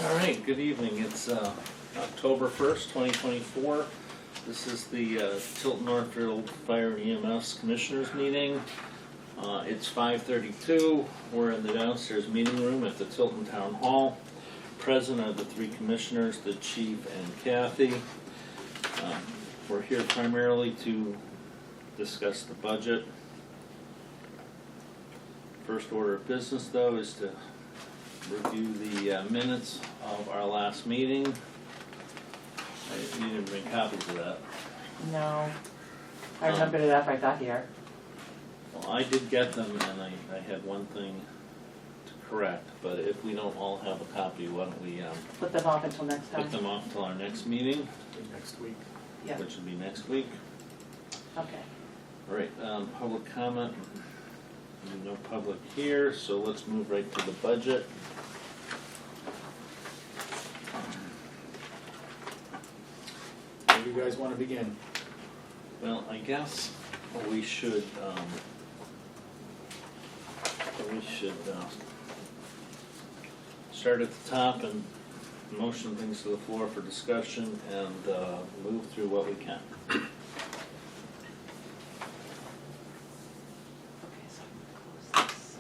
All right, good evening. It's October 1st, 2024. This is the Tilton Northfield Fire and EMS Commissioners meeting. It's 5:32. We're in the downstairs meeting room at the Tilton Town Hall. Present are the three commissioners, the chief and Kathy. We're here primarily to discuss the budget. First order of business, though, is to review the minutes of our last meeting. You didn't bring copies of that. No. I remembered it after I got here. Well, I did get them, and I had one thing to correct, but if we don't all have a copy, why don't we Put them off until next time. put them off until our next meeting, Next week. Yeah, which will be next week. okay. All right, public comment. No public here, so let's move right to the budget. Where do you guys want to begin? Well, I guess we should start at the top and motion things to the floor for discussion and move through what we can. Okay, so I'm gonna close this.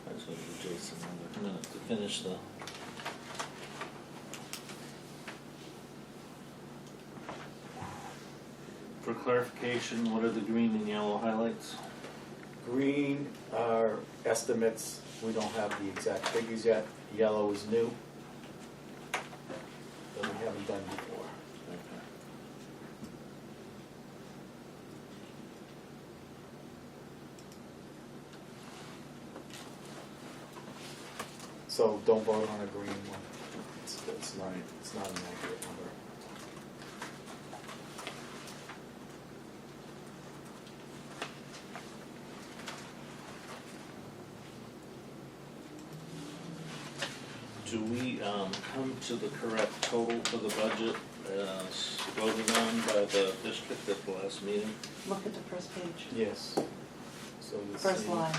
I just want to give Jason another minute to finish the. For clarification, what are the green and yellow highlights? Green are estimates. We don't have the exact figures yet. Yellow is new. That we haven't done before. Okay. So don't vote on a green one. It's not an accurate number. Do we come to the correct total for the budget as voted on by the district at the last meeting? Look at the first page, Yes. So you first see line.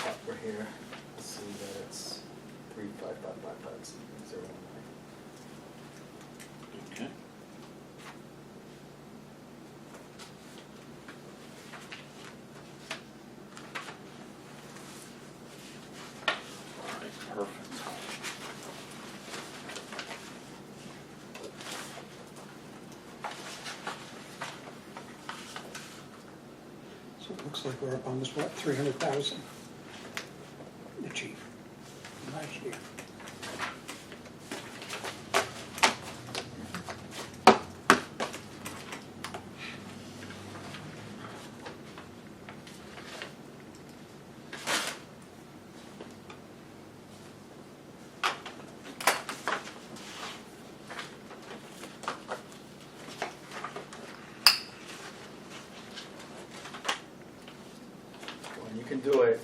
upper here. Let's see that it's 35555.09. Okay. All right, perfect. So it looks like we're up almost, what, 300,000? The chief, last year. When you can do it.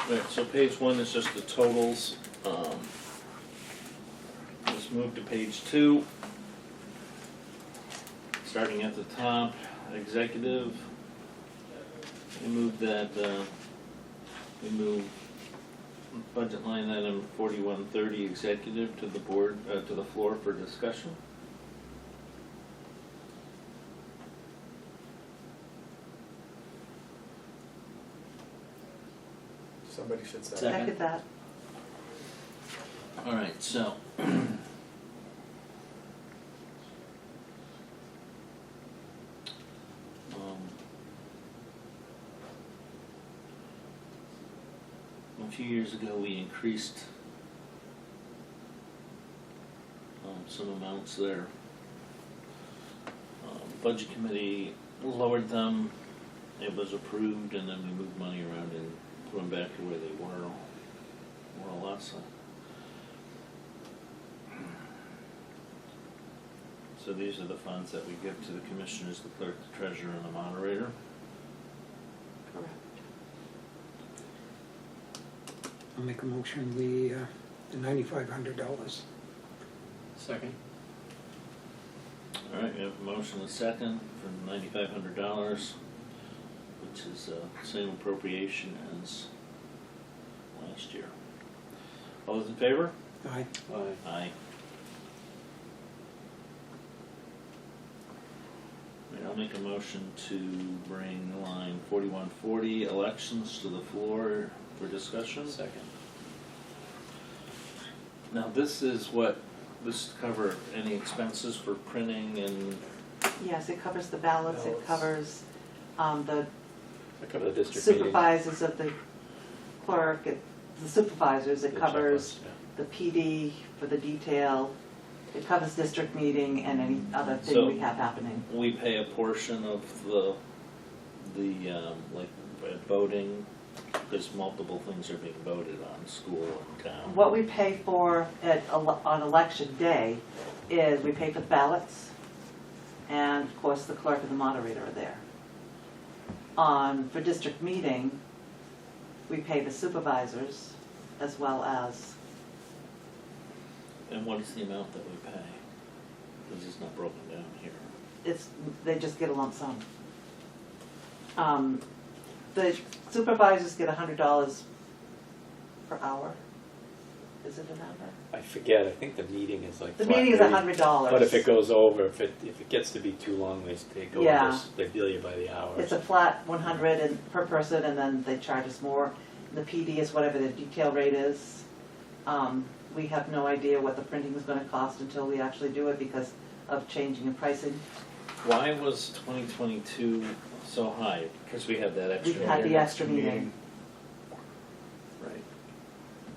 Right, so page one is just the totals. Let's move to page two. Starting at the top, executive. We move budget line item 4130 executive to the board, to the floor for discussion. Somebody should say. Second. Second that. All right, so. A few years ago, we increased some amounts there. Budget committee lowered them, it was approved, and then we moved money around and put them back to where they were, more or less. So these are the funds that we give to the commissioners, the clerk, the treasurer, and the moderator. Correct. I'll make a motion, the $9,500. Second. All right, we have a motion and a second for $9,500, which is the same appropriation as last year. All those in favor? Aye. Aye. Aye. All right, I'll make a motion to bring line 4140 elections to the floor for discussion. Second. Now, this cover any expenses for printing and, Yes, it covers the ballots, it Ballots. covers the I cover the district meeting. supervisors of the clerk, the supervisors, it The covers checklist, yeah. the PD for the detail, it covers district meeting and any other So- thing we have happening. we pay a portion of the like voting, because multiple things are being voted on, school and town. What we pay for on election day is we pay for the ballots, and of course the clerk and the moderator are there. For district meeting, we pay the supervisors as well as, And what is the amount that we pay? Because it's not broken down here. they just get a lump sum. The supervisors get $100 per hour. Is it a number? I forget, I think the meeting is like. The flat meeting is rate. $100. But if it goes over, if it gets to be too long, they go, Yeah. they bill you by the hour. It's a flat 100 per person, and then they charge us more. The PD is whatever the detail rate is. We have no idea what the printing is going to cost until we actually do it because of changing in pricing. Why was 2022 so high? Because we had that We extra had year. the extra meeting. Right.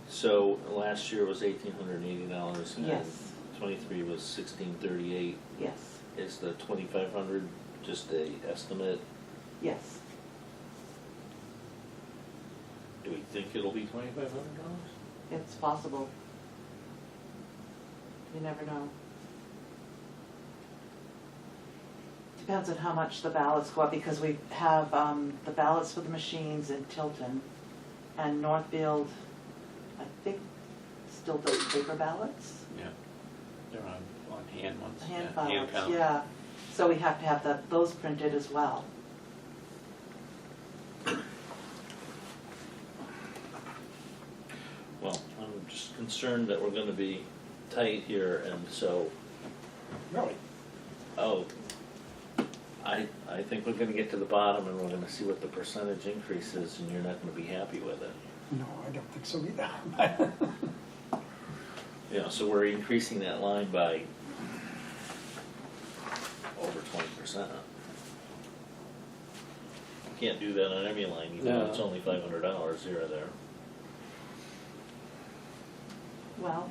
So last year was $1,880 and Yes, 23 was $1,638. yes, Is the 2,500 just a estimate? yes. Do we think it'll be $2,500? It's possible. You never know. Depends on how much the ballots go up, because we have the ballots for the machines in Tilton, and Northfield, I think, still does paper ballots, Yeah, they're on hand ones. hand yeah, ballots, count. yeah. So we have to have those printed as well. Well, I'm just concerned that we're gonna be tight here, and so, Really? I think we're gonna get to the bottom and we're gonna see what the percentage increase is, and you're not gonna be happy with it. No, I don't think so either. You know, so we're increasing that line by over 20%. You can't do that on every line, even though No. it's only $500 here or there. Well,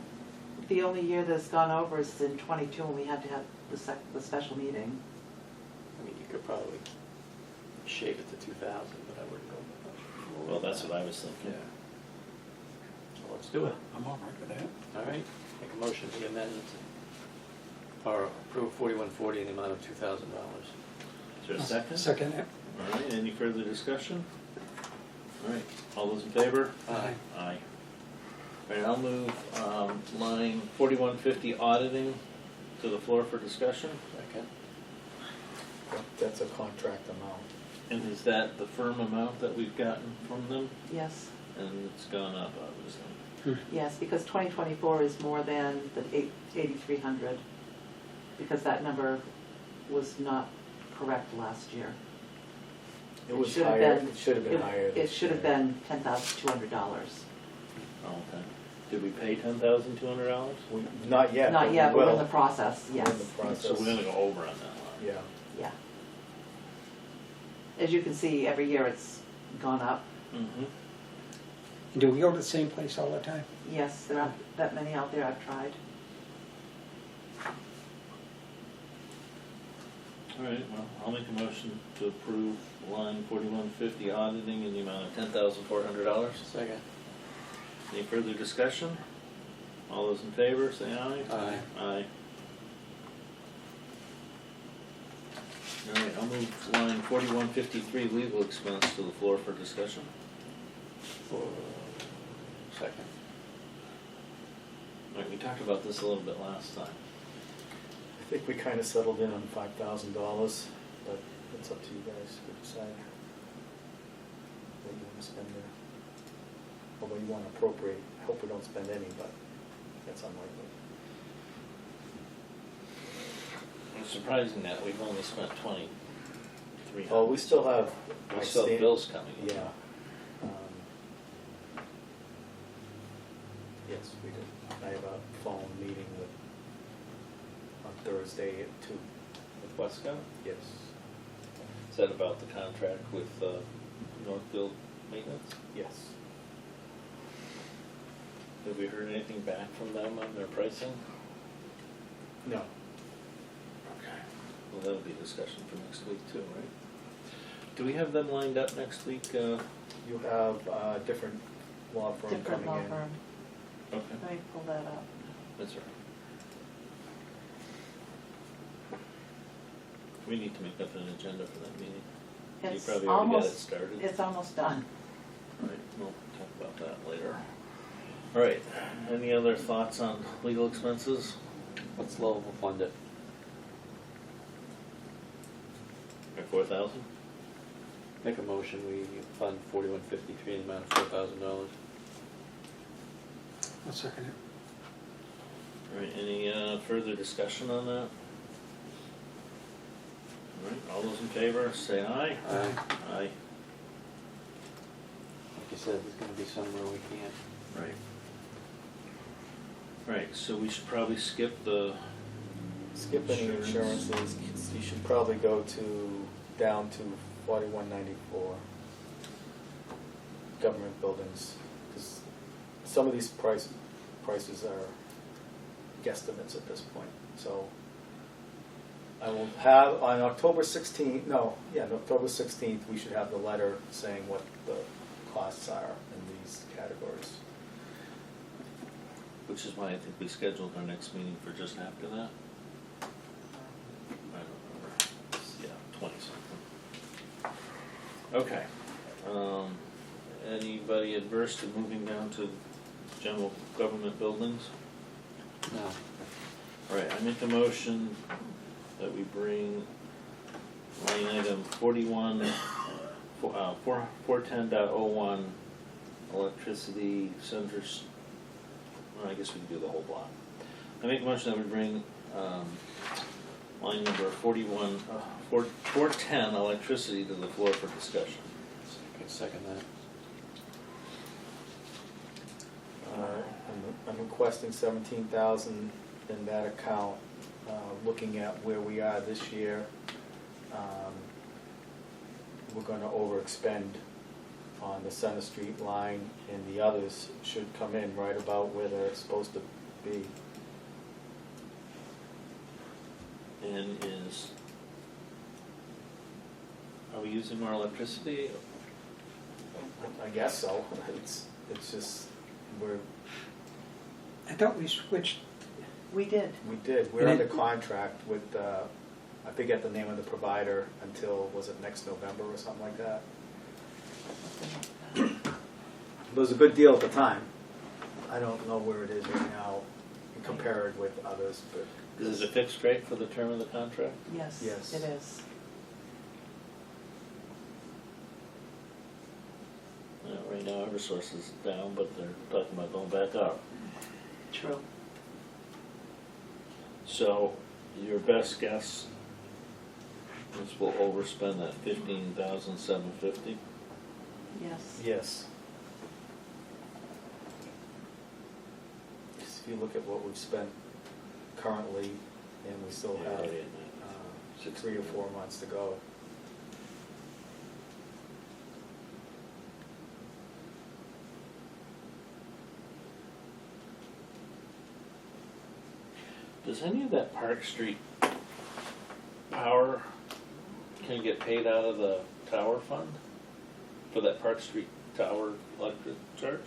the only year that's gone over is in '22, when we had to have the special meeting. I mean, you could probably shave it to 2,000, but I wouldn't go much. Well, that's what I was thinking. Yeah. Well, let's do it. I'm all right with that. All right, make a motion to amend or approve 4140 in the amount of $2,000. Is there a second? Second it. All right, any further discussion? All right, all those in favor? Aye. Aye. All right, I'll move line 4150 auditing to the floor for discussion. Second. That's a contract amount. And is that the firm amount that we've gotten from them? Yes, And it's gone up, obviously. yes, because 2024 is more than the 8,300, because that number was not correct last year. It was should have higher, been- it should have been higher It this should have year. been $10,200. Oh, okay. Did we pay $10,200? Not yet. Not yet, but we're in the will. process, We're yes, in the process. So we're gonna go over on that line. Yeah. yeah. As you can see, every year it's gone up. Mm-hmm. Do we go to the same place all the time? Yes, there aren't that many out there, I've tried. All right, well, I'll make a motion to approve line 4150 auditing in the amount of $10,400. Second. Any further discussion? All those in favor, say aye. Aye. Aye. All right, I'll move line 4153, legal expense, to the floor for discussion. Second. All right, we talked about this a little bit last time. I think we kind of settled in on $5,000, but it's up to you guys to decide what you want to spend there. Although you want to appropriate, I hope we don't spend any, but that's unlikely. It's surprising that we've only spent 23. Oh, we still have. We still have bills coming. Yeah. Yes, we did. I have a phone meeting on Thursday at 2. With Wesco? Yes. Is that about the contract with Northfield Maintenance? Yes. Have we heard anything back from them on their pricing? No. Okay. Well, that'll be a discussion for next week too, right? Do we have them lined up next week? You have a different law firm Different coming law in. firm. Okay, Let me pull that up. that's all right. We need to make up an agenda for that meeting. You It's probably already got it almost, started. it's almost done. All right, we'll talk about that later. All right, any other thoughts on legal expenses? What's low, we'll fund it. Or 4,000? Make a motion, we fund 4153 in the amount of $4,000. I'll second it. All right, any further discussion on that? All right, all those in favor, say aye. Aye. Aye. Like you said, there's gonna be some where we can't. Right. Right, so we should probably skip the, Skip any Insurance. insurances. You should probably go down to 4194. Government buildings, because some of these prices are guesstimates at this point. So I will have, on October 16th, October 16th, we should have the letter saying what the costs are in these categories. which is why I think we scheduled our next meeting for just after that. I don't remember. Yeah, 20 something. Okay. Anybody adverse to moving down to general government buildings? No. All right, I make a motion that we bring line item 410.01, electricity centers, well, I guess we can do the whole block. I make a motion that we bring line number 410, electricity, to the floor for discussion. Second that. I'm requesting 17,000 in that account, looking at where we are this year. We're gonna overexpend on the Center Street line, and the others should come in right about where they're supposed to be. And are we using more electricity? I guess so. It's just, I thought we switched, We did. we're And under it- contract with, I forget the name of the provider until, was it next November or something like that? It was a good deal at the time. I don't know where it is right now compared with others, but. Is it a fixed rate for the term of the contract? Yes, Yes. it is. Right now, Eversource is down, but they're talking about going back up. True. So, your best guess is we'll overspend that 15,750? Yes. Yes. If you look at what we've spent currently, and we still have 3 or 4 months to go. Does any of that Park Street power, can you get paid out of the tower fund for that Park Street tower electric charge?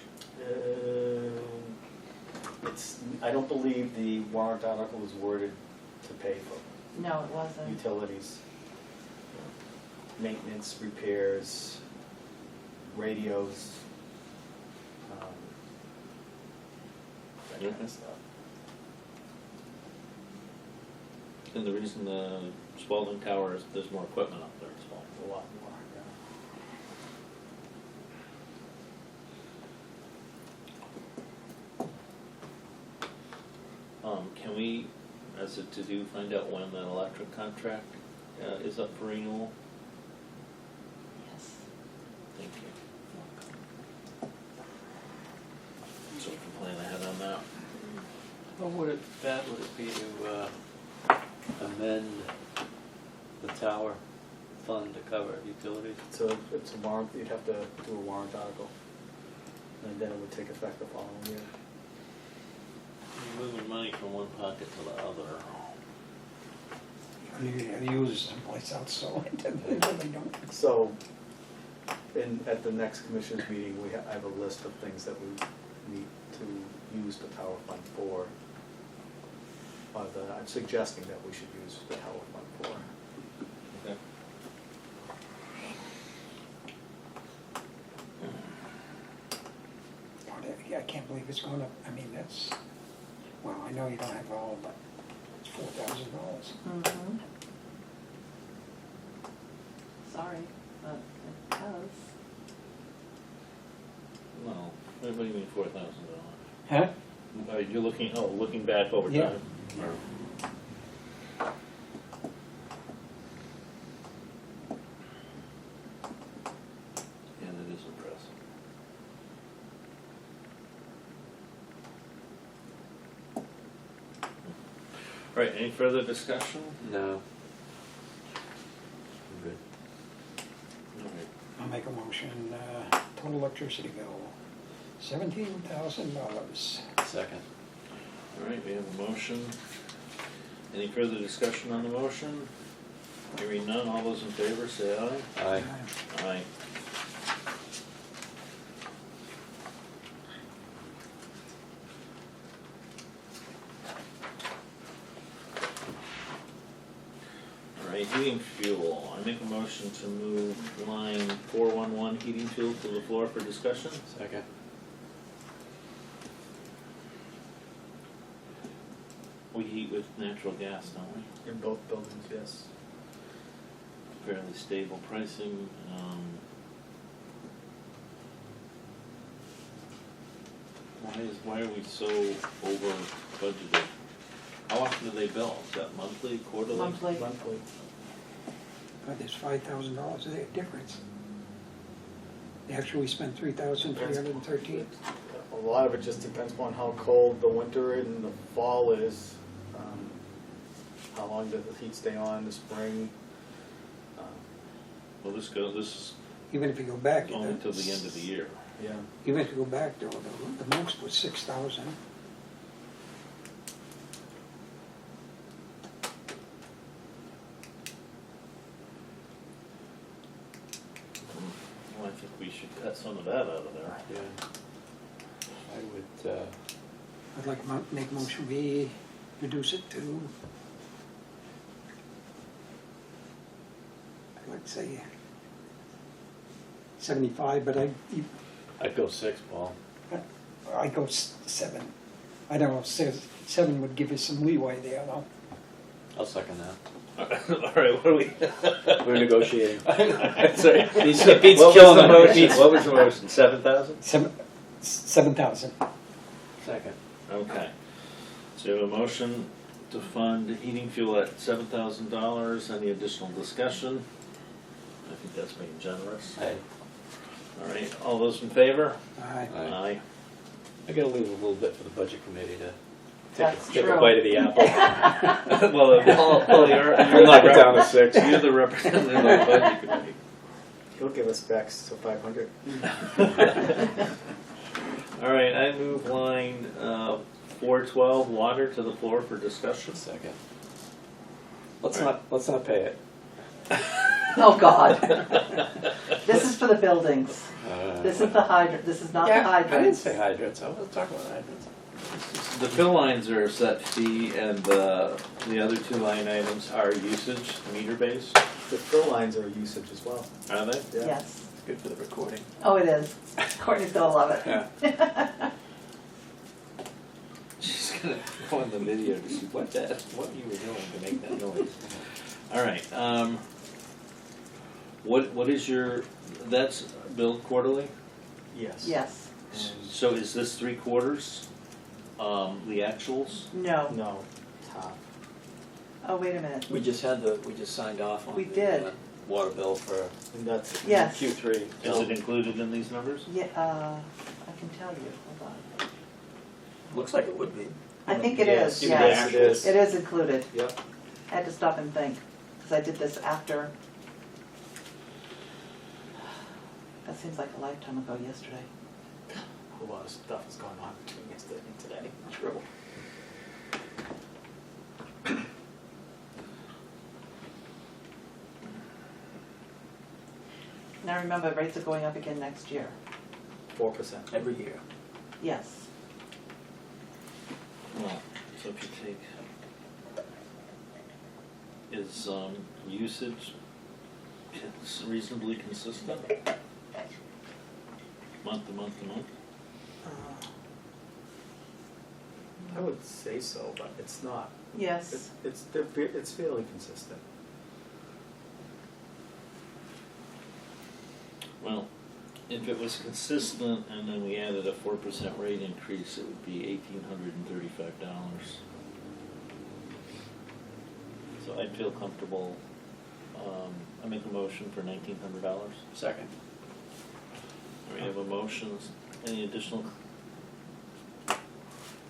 I don't believe the warrant article was worded to pay for No, it wasn't. utilities. maintenance, repairs, radios, that kind of stuff. And the reason the Spalding Tower is, there's more equipment up there as well. A lot more, yeah. Can we, as a to-do, find out when that electric contract is up for renewal? Yes. Thank you. So we can plan ahead on that. How bad would it be to amend the tower fund to cover utilities? So it's a warrant, you'd have to do a warrant article, and then it would take effect the following year. Moving money from one pocket to the other. You gotta use it someplace else, so they don't. So, at the next commissioners meeting, I have a list of things that we need to use the tower fund for. I'm suggesting that we should use the tower fund for. Okay. God, I can't believe it's going up, I mean, that's, well, I know you don't have it all, but it's $4,000. Mm-hmm. Sorry, but it does. No, what do you mean $4,000? Huh? You're looking back over time? Yeah. Or- Yeah, that is impressive. All right, any further discussion? No. I'm good. All right. I'll make a motion, total electricity bill, $17,000. Second. All right, we have a motion. Any further discussion on the motion? Hearing none, all those in favor say aye. Aye. Aye. All right, heating fuel. I make a motion to move line 411 heating fuel to the floor for discussion. Second. We heat with natural gas, don't we? In both buildings, yes. Fairly stable pricing. Why are we so over budgeted? How often do they bill? Is that monthly, quarterly? Monthly. Monthly. But there's $5,000 a difference. Actually, we spent $3,313. A lot of it just depends upon how cold the winter and the fall is, how long does the heat stay on in the spring. Well, this is Even if you go back. only until the end of the year. Yeah. Even if you go back, though, the most was 6,000. Well, I think we should cut some of that out of there. Yeah. I would, I'd like to make a motion, we reduce it to, I'd like to say 75, but I'd go 6, Paul. I go 7. I don't know, 7 would give you some leeway there, though. I'll second that. All right, what are we? We're negotiating. Sorry. Pete's What was killing the them. motion? Pete's- What was the motion? 7,000? 7,000. Second. Okay. So we have a motion to fund heating fuel at $7,000. Any additional discussion? I think that's being generous. Aye. All right, all those in favor? Aye. Aye. I gotta leave a little bit for the budget committee to That's take a true. bite of the apple. Well, you're We'll knock it down to 6. You're the representative of the budget committee. He'll give us back to 500. All right, I move line 412, water, to the floor for discussion. Second. Let's not pay it. Oh, God. This is for the buildings. Uh, This is the hydrant, this is not the yeah, I didn't hydrants. say hydrants. I wasn't talking about hydrants. The fill lines are a set fee, and the other two line items are usage, meter based, The fill lines are usage as well. are they? Yeah. Yes. Good for the recording. Oh, it is. Courtney's gonna love it. Yeah. She's gonna go on the video to see what you were doing to make that noise. All right, what is your, that's billed quarterly? Yes. Yes. And So is this 3/4, the actuals? No. no, top. Oh, wait a minute. We just signed off on We the did. Water bill for And that's Yes. Q3. Is it included in these numbers? Yeah, I can tell you. Hold on. Looks like it would be. I think it Yes, is, yes, yes. it is. It is included. Yep. I had to stop and think, because I did this after. That seems like a lifetime ago yesterday. A lot of stuff is going on between yesterday and today. Scribble. Now remember, rates are going up again next year. 4%. Every year. Yes. Well, so if you take, is usage reasonably consistent? Month to month to month? I would say so, but it's not. Yes. It's fairly consistent. Well, if it was consistent and then we added a 4% rate increase, it would be $1,835. So I'd feel comfortable, I make a motion for $1,900. Second. We have a motion, any additional?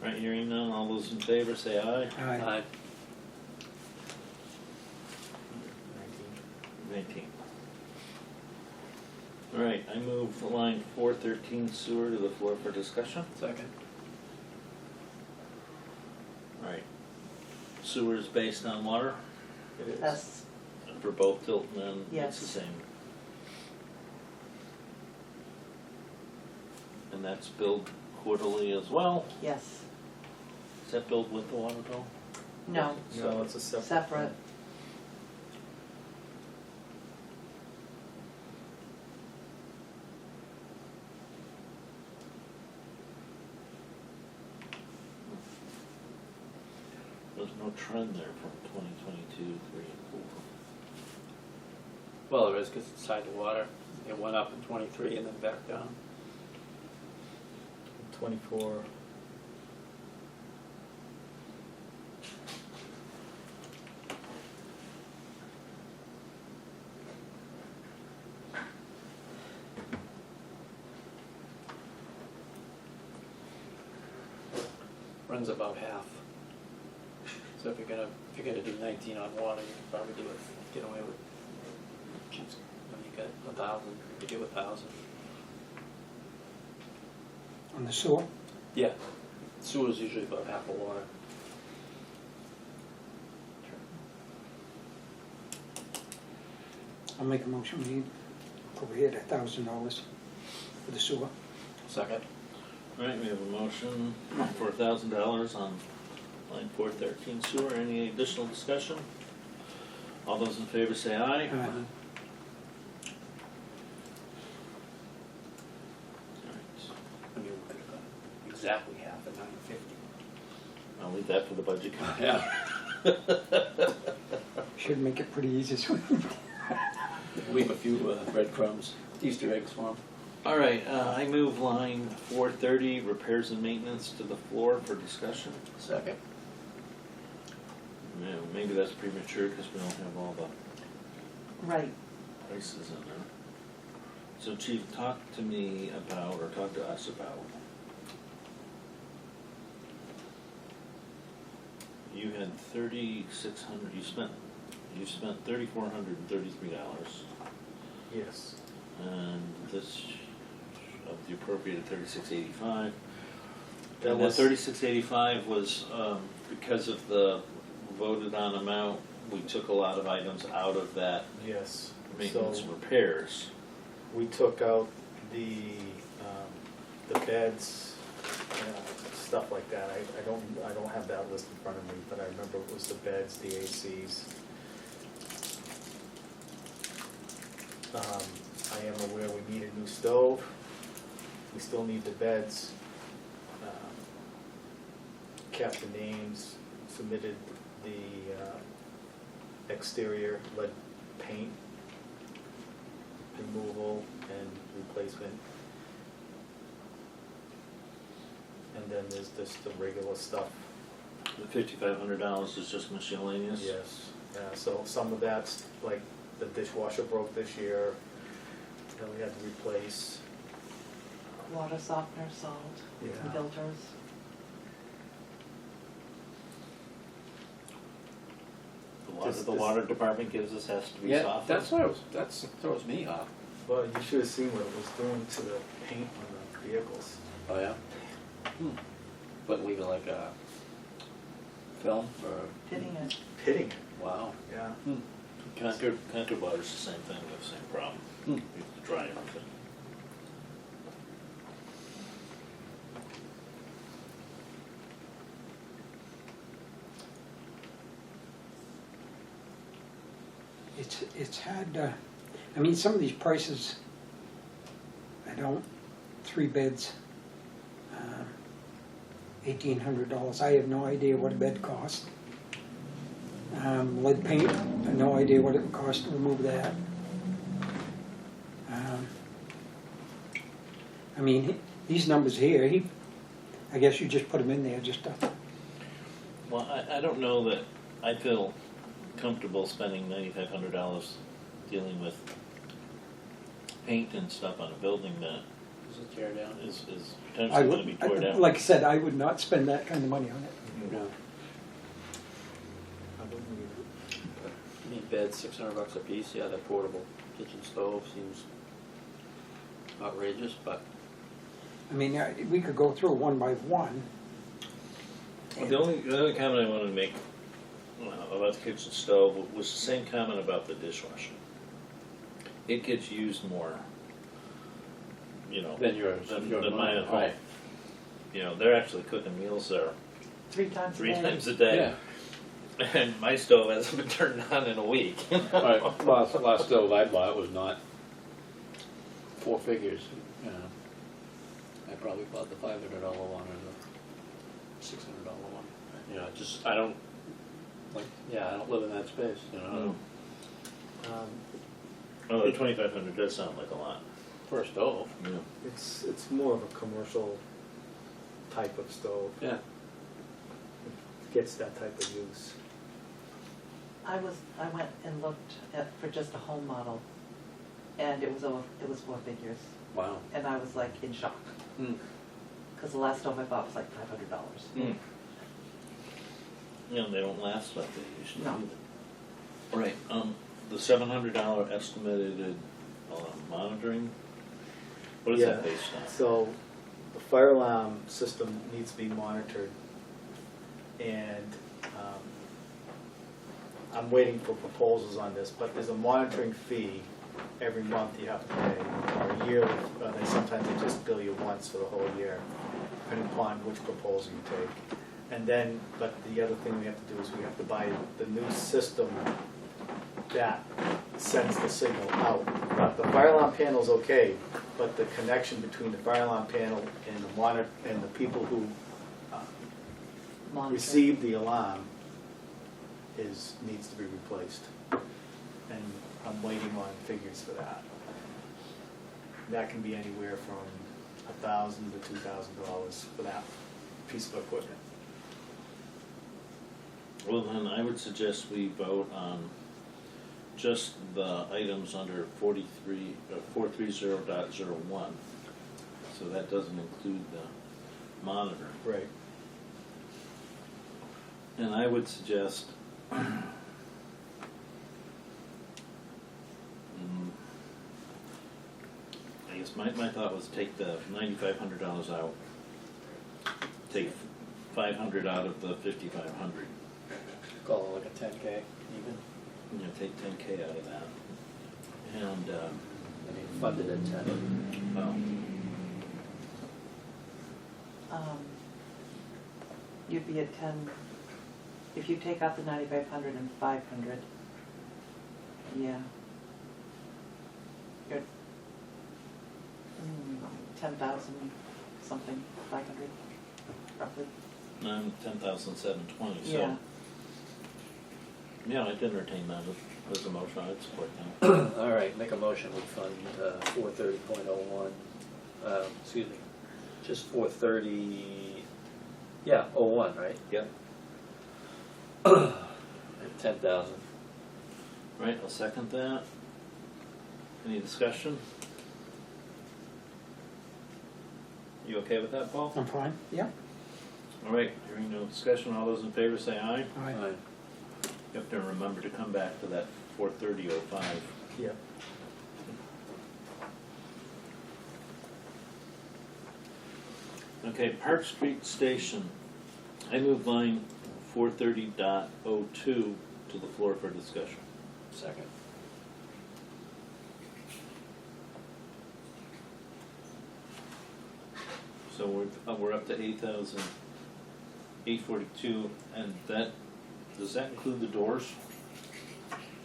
Right, hearing none, all those in favor say aye. Aye. 19. All right, I move line 413 sewer to the floor for discussion. Second. All right, sewer is based on water It is. Yes. for both Tilton and Yes. it's the same. And that's billed quarterly as well. Yes. Is that billed with the water bill? No. No, it's a separate. Separate. There's no trend there from 2022, 3, and 4. Well, there is because it's tied to water. It went up in '23 and then back down. 24. Runs about half. So if you're gonna do 19 on water, you can probably get away with. When you get 1,000, you do 1,000. On the sewer? Yeah. Sewer is usually about half of water. I'll make a motion, we appropriate $1,000 for the sewer. Second. All right, we have a motion for $1,000 on line 413 sewer. Any additional discussion? All those in favor say aye. Aye. All right. I mean, we could have gone exactly half at 950. I'll leave that for the budget committee. Yeah. Should make it pretty easy, so Leave a few breadcrumbs, Easter eggs for them. All right, I move line 430, repairs and maintenance, to the floor for discussion. Second. Yeah, maybe that's premature because we don't have all the Right. prices in there. So Chief, talk to me about, or talk to us about, you had 3,600, you spent $3,433, Yes. and this, of the appropriated 3,685. That And that was 3,685 was, because of the voted on amount, we took a lot of items out of that yes. maintenance So repairs. we took out the beds, stuff like that. I don't have that list in front of me, but I remember it was the beds, the ACs. I am aware we need a new stove. We still need the beds. Kept the names, submitted the exterior lead paint removal and replacement. And then there's just the regular stuff. The $5,500 is just miscellaneous? Yes. So some of that's like the dishwasher broke this year, that we had to replace. Water softener, salt, Yeah. filters. The water department gives us has to be Yeah, soft. that's what that throws me off. Well, you should have seen what it was doing to the paint on the vehicles. Oh, yeah? But leave it like a film or, Pitting it. Pitting it, wow. yeah. Concord water's the same thing, we have the same problem. Hmm. We have to dry everything. It's hard to, I mean, some of these prices, I don't, 3 beds, $1,800. I have no idea what a bed costs. Lead paint, I have no idea what it would cost to remove that. I mean, these numbers here, I guess you just put them in there just to, Well, I don't know that I feel comfortable spending $9,500 dealing with paint and stuff on a building that Is it tear down? is I potentially going to be would, torn down. like I said, I would not spend that kind of money on it. No. I wouldn't either. I mean, beds, $600 a piece, yeah, that portable kitchen stove seems outrageous, but I mean, we could go through one by one. Well, the only comment I wanted to make about the kitchen stove was the same comment about the dishwasher. It gets used more, you know, then yours, than yours mine at home. right. You know, they're actually cooking meals there 3 times a 3 day. times a day. And my stove hasn't been turned on in a week. Right, last stove I bought was not 4 figures, you know. I probably bought the $500 one or the $600 one. You know, just, I don't, like, yeah, I don't live in that space, you know. Oh, the 2,500 does sound like a lot. For a stove. Yeah. It's more of a commercial type of stove. Yeah. It gets that type of use. I went and looked for just a home model, and it was 4 figures, Wow. and I was like in shock, Hmm. because the last stove I bought was like $500. Mm. You know, they don't last like they usually No. do. Right, the $700 estimated monitoring, what is that Yeah. based on? So the fire alarm system needs to be monitored, and I'm waiting for proposals on this, but there's a monitoring fee every month you have to pay, or yearly. Sometimes they just bill you once for the whole year, depending upon which proposal you take. And then, but the other thing we have to do is we have to buy the new system that sends the signal out. Now, the fire alarm panel's okay, but the connection between the fire alarm panel and the monitor and the people who Monitor. receive the alarm needs to be replaced. And I'm waiting on figures for that. That can be anywhere from $1,000 to $2,000 for that piece of equipment. Well, then I would suggest we vote on just the items under 430.01. So that doesn't include the monitor. Right. And I would suggest I guess my thought was take the $9,500 out, take 500 out of the 5,500. Call it like a 10K even. You know, take 10K out of that. And, I mean, funded at 10. well, Um, You'd be at 10, if you take out the 9,500 and 500, yeah. You're, 10,000 something, 500, roughly. 10,720, so. Yeah. Yeah, I'd entertain that as a motion, I'd support that. All right, make a motion, we fund 430.01, excuse me, just 430, yeah, 01, right? Yep. At 10,000. Right, I'll second that. Any discussion? You okay with that, Paul? I'm fine, yeah. All right, hearing no discussion, all those in favor say aye. Aye. Aye. You have to remember to come back to that 430.05. Yep. Okay, Park Street Station. I move line 430.02 to the floor for discussion. Second. So we're up to 8,842, and does that include the doors?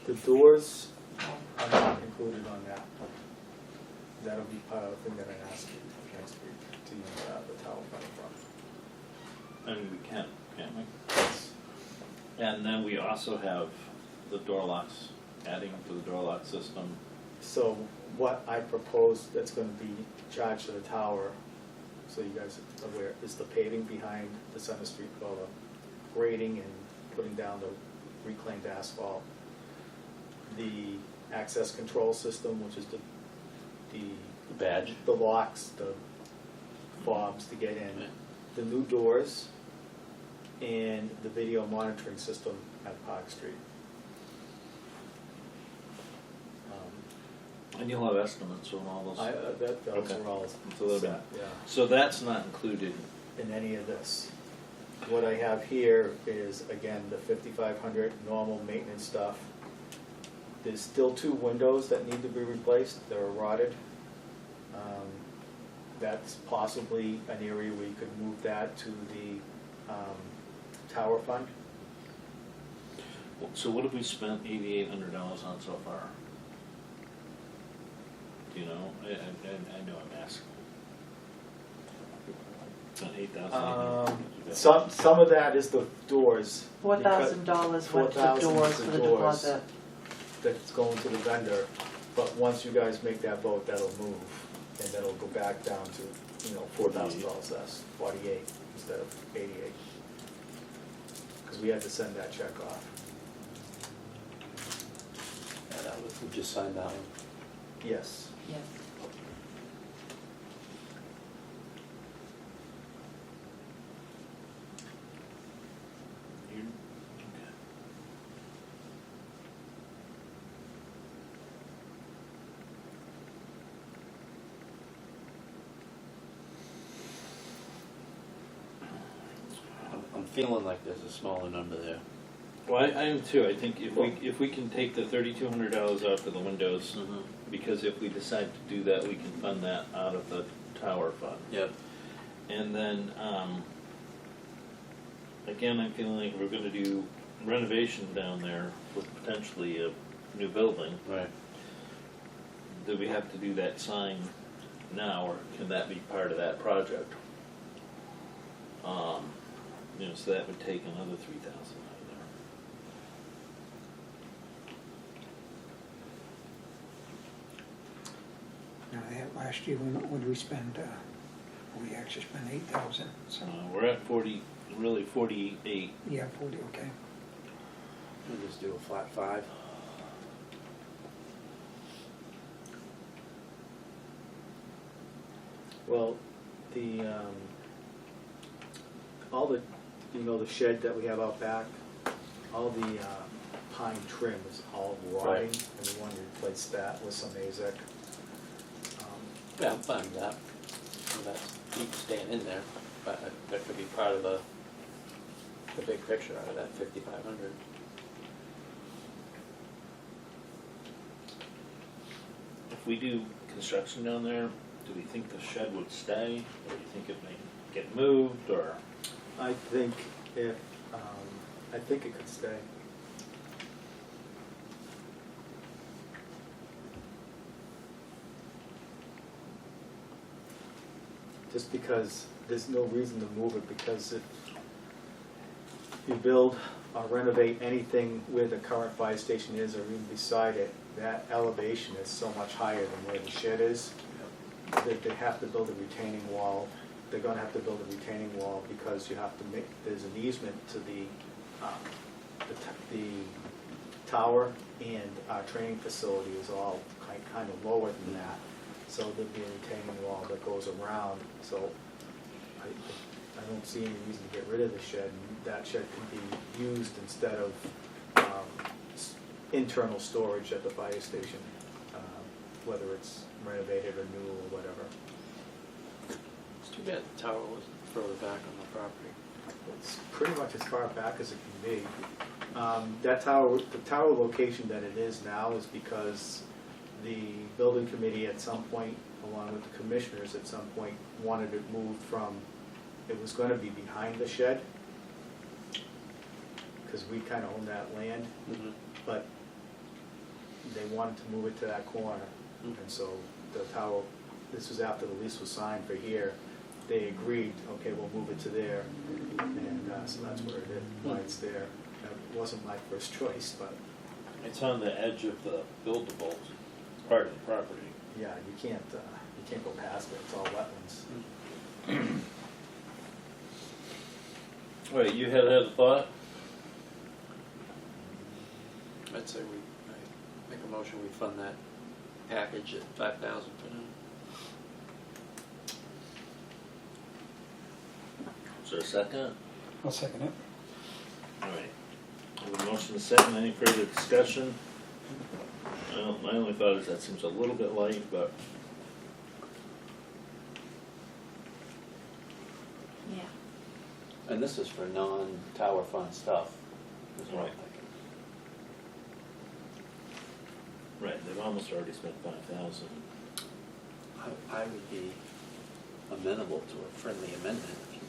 The doors are not included on that. That'll be part of the thing that I asked you next week to use the tower fund from. I mean, we can't we? And then we also have the door locks, adding to the door lock system. So what I propose that's gonna be charged to the tower, so you guys are aware, is the paving behind the Center Street, or the grading and putting down the reclaimed asphalt. The access control system, which is the Badge. the locks, the fobs to get in, the new doors, and the video monitoring system at Park Street. And you'll have estimates from all those. Those Okay. are all It's a little bit. set, yeah. So that's not included. In any of this. What I have here is, again, the 5,500 normal maintenance stuff. There's still 2 windows that need to be replaced, they're rotted. That's possibly an area where you could move that to the tower fund. So what have we spent $8,800 on so far? Do you know? I know I'm asking. Spent 8,000. Some of that is the doors. $4,000 went to $4,000 doors to for the doors. deposit. That's going to the vendor, but once you guys make that vote, that'll move, and that'll go back down to, $4,000 less, 48 instead of 88. Because we had to send that check off. Yeah, that was, we just signed that one. Yes. Yes. Okay. I'm feeling like there's a smaller number there. Well, I am too. I think if we can take the $3,200 out for the windows, because if we decide to do that, we can fund that out of the tower fund. Yep. And then, again, I'm feeling like we're gonna do renovation down there with potentially a new building. Right. Do we have to do that sign now, or can that be part of that project? So that would take another 3,000 out of there. Now, that last year, when we spend, we actually spent 8,000, so, We're at 48. yeah, 40, okay. We'll just do a flat 5. Well, all the, the shed that we have out back, all the pine trim is all rotting, and we want to replace that with some AZEK. Yeah, I'm fine with that. So that's keep staying in there, but that could be part of the big picture out of that 5,500. If we do construction down there, do we think the shed would stay, or do you think it may get moved, or? I think if, I think it could stay. Just because there's no reason to move it, because if you build or renovate anything where the current fire station is or even beside it, that elevation is so much higher than where the shed is, that they have to build a retaining wall. They're gonna have to build a retaining wall because you have to make, there's an easement to the tower, and our training facility is all kind of lower than that. So there'd be a retaining wall that goes around, so I don't see any reason to get rid of the shed. And that shed can be used instead of internal storage at the fire station, whether it's renovated or new or whatever. It's too bad the tower was further back on the property. It's pretty much as far back as it can be. That tower, the tower location that it is now is because the building committee at some point, along with the commissioners at some point, wanted it moved from, it was gonna be behind the shed, because we kinda own that land, but they wanted to move it to that corner. And so the tower, this was after the lease was signed for here, they agreed, okay, we'll move it to there, and so that's where it is, why it's there. It wasn't my first choice, but It's on the edge of the buildable part of the property. yeah, you can't go past it, it's all wetlands. Wait, you had a thought? I'd say I make a motion, we fund that package at 5,000 for now. Is there a second? I'll second it. All right. I have a motion to second. Any further discussion? Well, my only thought is that seems a little bit light, but Yeah. And this is for non-tower fund stuff, is what I'm Right. thinking. right, they've almost already spent 5,000. I would be amenable to a friendly amendment if you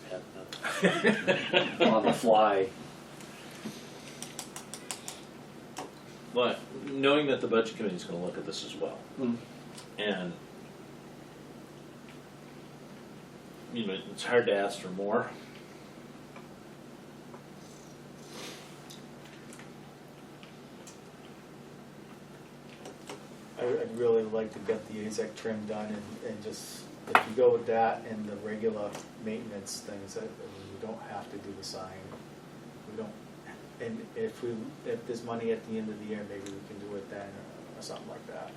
had on the fly. But knowing that the budget committee is going to look at this as well, and you know, it's hard to ask for more. I'd really like to get the AZEC trim done and just, if you go with that and the regular maintenance things, I mean, we don't have to do the sign. We don't, and if there's money at the end of the year, maybe we can do it then or something like that.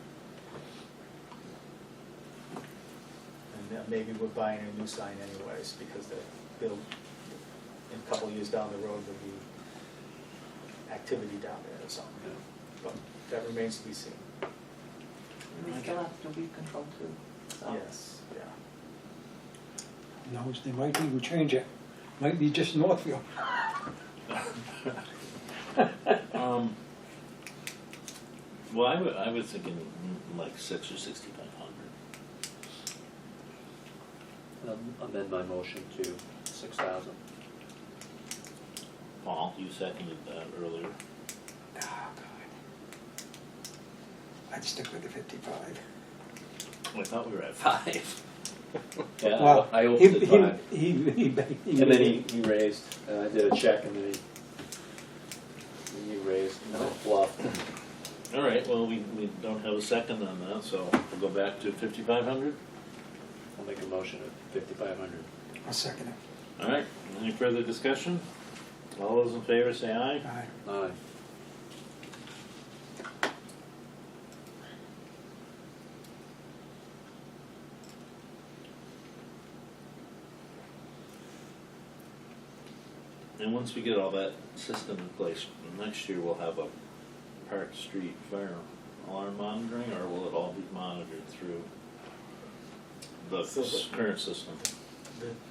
And then maybe we're buying a new sign anyways, because they'll, in a couple of years down the road, there'll be activity down there or something. But that remains to be seen. We still have to weed control too, so. Yes, yeah. Knows they might even change it. Might be just Northfield. Well, I was thinking like 6 or 6,500. Amend my motion to 6,000. Paul, you seconded that earlier. Oh, God. I'd stick with the 55. I thought we were at 5. Yeah, Well, I opened at 5. he And then he raised, I did a check, and then he raised, no, bluff. All right, well, we don't have a second on that, so we'll go back to 5,500. I'll make a motion at 5,500. I'll second it. All right, any further discussion? All those in favor say aye. Aye. Aye. And once we get all that system in place, next year we'll have a Park Street fire alarm monitoring, or will it all be monitored through the current system?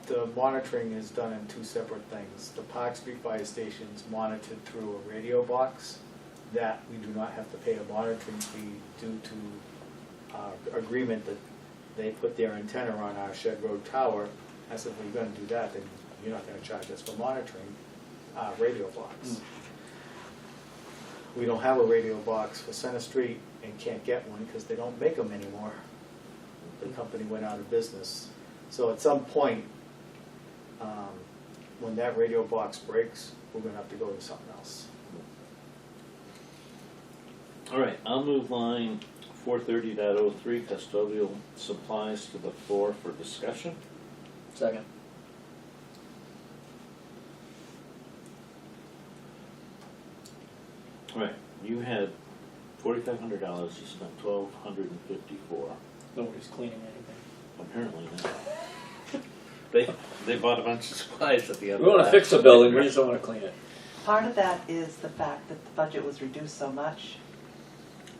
The monitoring is done in two separate things. The Park Street Fire Station is monitored through a radio box that we do not have to pay a monitoring fee due to agreement that they put their antenna on our Shed Road tower. I said, if we're gonna do that, then you're not gonna charge us for monitoring our radio box. We don't have a radio box for Center Street and can't get one because they don't make them anymore. The company went out of business. So at some point, when that radio box breaks, we're gonna have to go to something else. All right, I'll move line 430.03 custodial supplies to the floor for discussion. Second. All right, you had $4,500, you spent $1,254. Nobody's cleaning anything. Apparently not. They bought a bunch of supplies at the end. We wanna fix the building, we just don't wanna clean it. Part of that is the fact that the budget was reduced so much.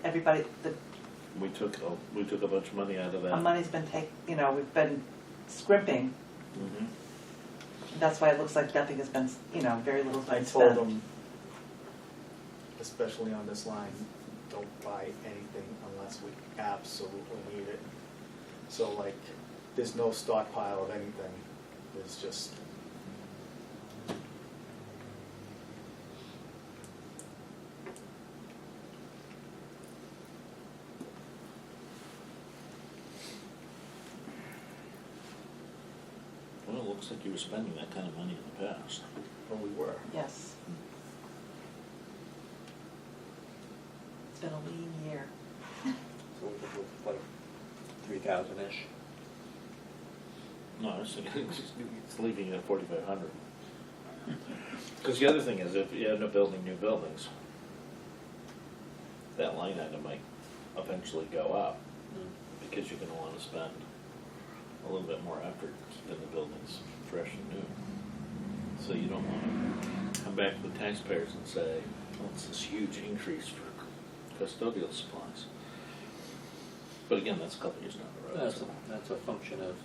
Everybody, We took a bunch of money out of that. our money's been we've been scrimping. Mhm. That's why it looks like nothing has been, very little's I been told spent. them, especially on this line, don't buy anything unless we absolutely need it. So like, there's no stockpile of anything, there's just. Well, it looks like you were spending that kind of money in the past. Well, we were. Yes. It's been a lean year. So we could look like 3,000-ish. No, I was thinking it's leaving it at 4,500. Because the other thing is, if you end up building new buildings, that line item might eventually go up, because you're gonna wanna spend a little bit more effort keeping the buildings fresh and new. So you don't wanna come back to the taxpayers and say, well, it's this huge increase for custodial supplies. But again, that's a couple years down the road. That's a function of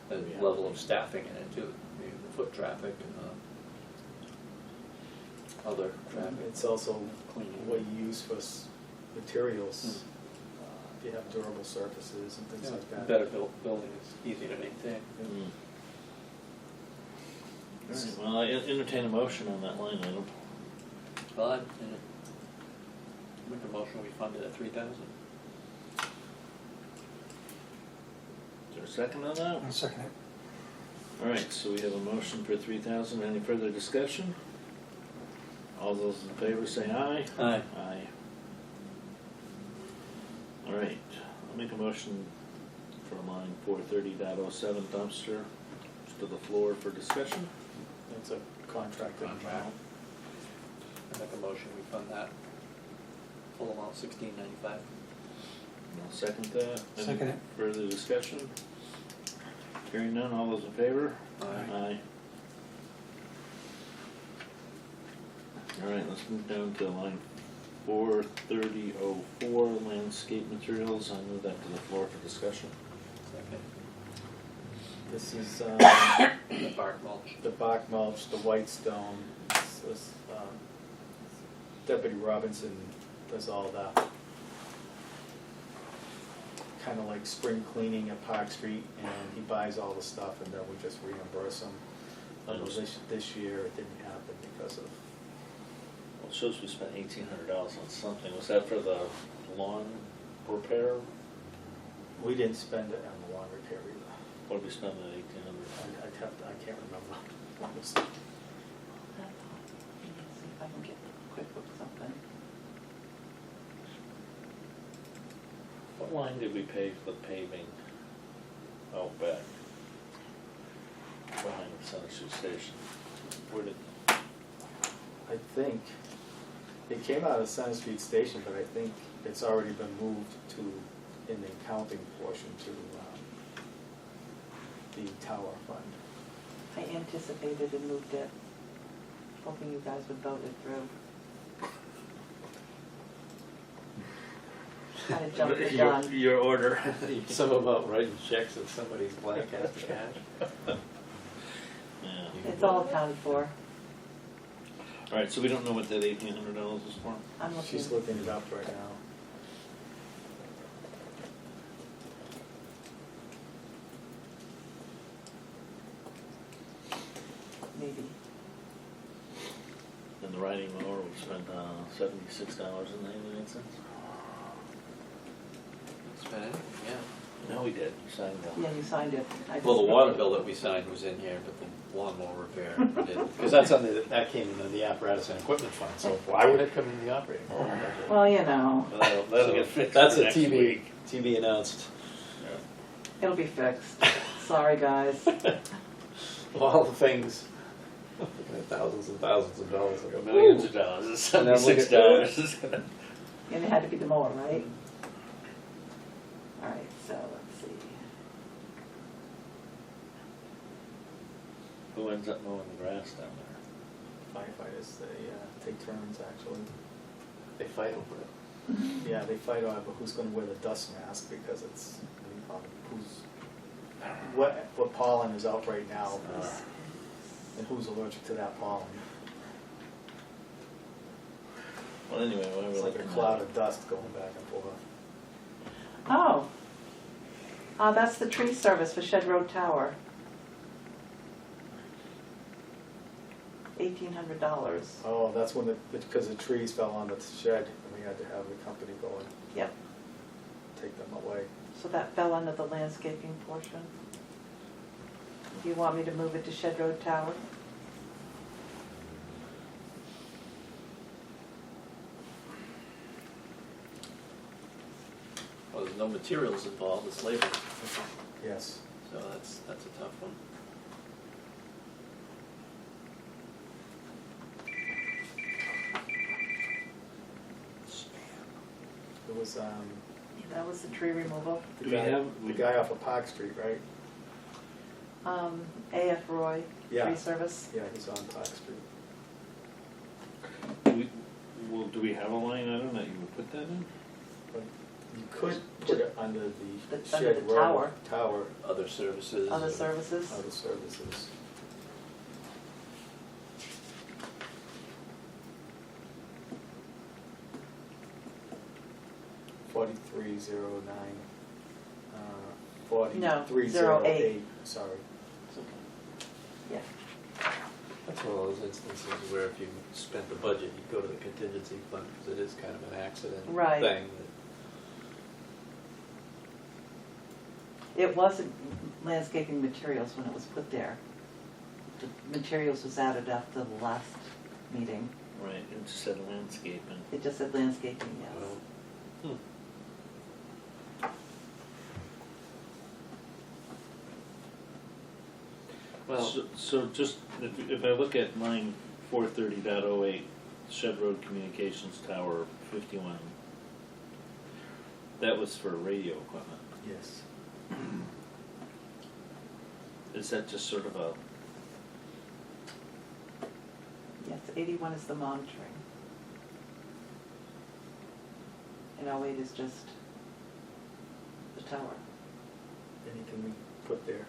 the Yeah. level of staffing in it too, the foot traffic and other traffic. It's also Cleaning. what you use for materials. If you have durable surfaces and things Yeah, like that. better building is easy to maintain. Mm. All right, well, I entertain a motion on that line item. Well, I'd make a motion, we fund it at 3,000. Is there a second on that? I'll second it. All right, so we have a motion for 3,000. Any further discussion? All those in favor say aye. Aye. Aye. All right, I'll make a motion for line 430.07 dumpster to the floor for discussion. It's a contracted Contract. amount. I make a motion, we fund that full amount, $16.95. I'll second that. Any Second it. further discussion? Hearing none, all those in favor? Aye. Aye. All right, let's move down to line 430.04 landscape materials. I move that to the floor for discussion. Second. This is The bark mulch. the bark mulch, the white stone. Deputy Robinson does all that. Kind of like spring cleaning at Park Street, and he buys all the stuff, and then we just reimburse him. Although this year it didn't happen because of. Well, it shows we spent $1,800 on something. Was that for the lawn repair? We didn't spend it on the lawn repair either. What did we spend that $1,800? I can't remember. Honestly. Let me see if I can get QuickBooks something. What line did we pay for the paving out back? Behind the Center Street Station? Where did, I think it came out of Center Street Station, but I think it's already been moved to, in the accounting portion, to the tower fund. I anticipated and moved it, hoping you guys would vote it through. Kind of jumped the gun. your order. Some about writing checks and somebody's blank has to cash. Yeah. It's all accounted for. All right, so we don't know what that $1,800 is for? I'm looking. She's looking it up right now. riding mower, we spent $76.99. Spent it? Yeah. No, we did, we signed that. Yeah, you signed it. I Well, the just- water bill that we signed was in here, but the lawnmower repair didn't. Because that's under, that came into the apparatus and equipment fund, so why would it come into the operating budget? Well, you know, That'll get fixed That's for a next TV, week. TV announced. it'll be fixed. Sorry, guys. Of all the things, looking at thousands and thousands of dollars, like, Millions of dollars, it's And then look at- $76. And it had to be the mower, right? All right, so let's see. Who ends up mowing the grass down there? Firefighters, they take turns, actually. They fight over it. Yeah, they fight over who's gonna wear the dust mask, because it's, what pollen is out right now, and who's allergic to that pollen. Well, anyway, why It's we're like a looking cloud at of dust going back and forth. Oh, that's the tree service for Shed Road Tower. $1,800. Oh, that's when because the trees fell on the shed, and we had to have the company go and Yep, take them away. so that fell under the landscaping portion. Do you want me to move it to Shed Road Tower? Well, there's no materials involved, it's labor, Yes. so that's a tough one. It was, That was the tree removal. the Do we guy, have- the guy off of Park Street, right? AF Roy, Yeah. tree service. Yeah, he's on Park Street. Do we have a line item that you would put that in? But you could put it under the Under shed the road. tower. Tower, Other services. Other services. other services. $4309, No, 4308, sorry. Yeah. That's one of those instances where if you spent the budget, you go to the contingency fund, because it is kind of an accident Right. thing. It wasn't landscaping materials when it was put there. The materials was added after the last meeting. Right, it just said landscaping. It just said landscaping, Well, yes. Well, So just, if I look at line 430.08, Shed Road Communications Tower 51, that was for radio equipment. Yes. Is that just sort of a, Yes, 81 is the monitoring. And 08 is just the tower. Anything we put there.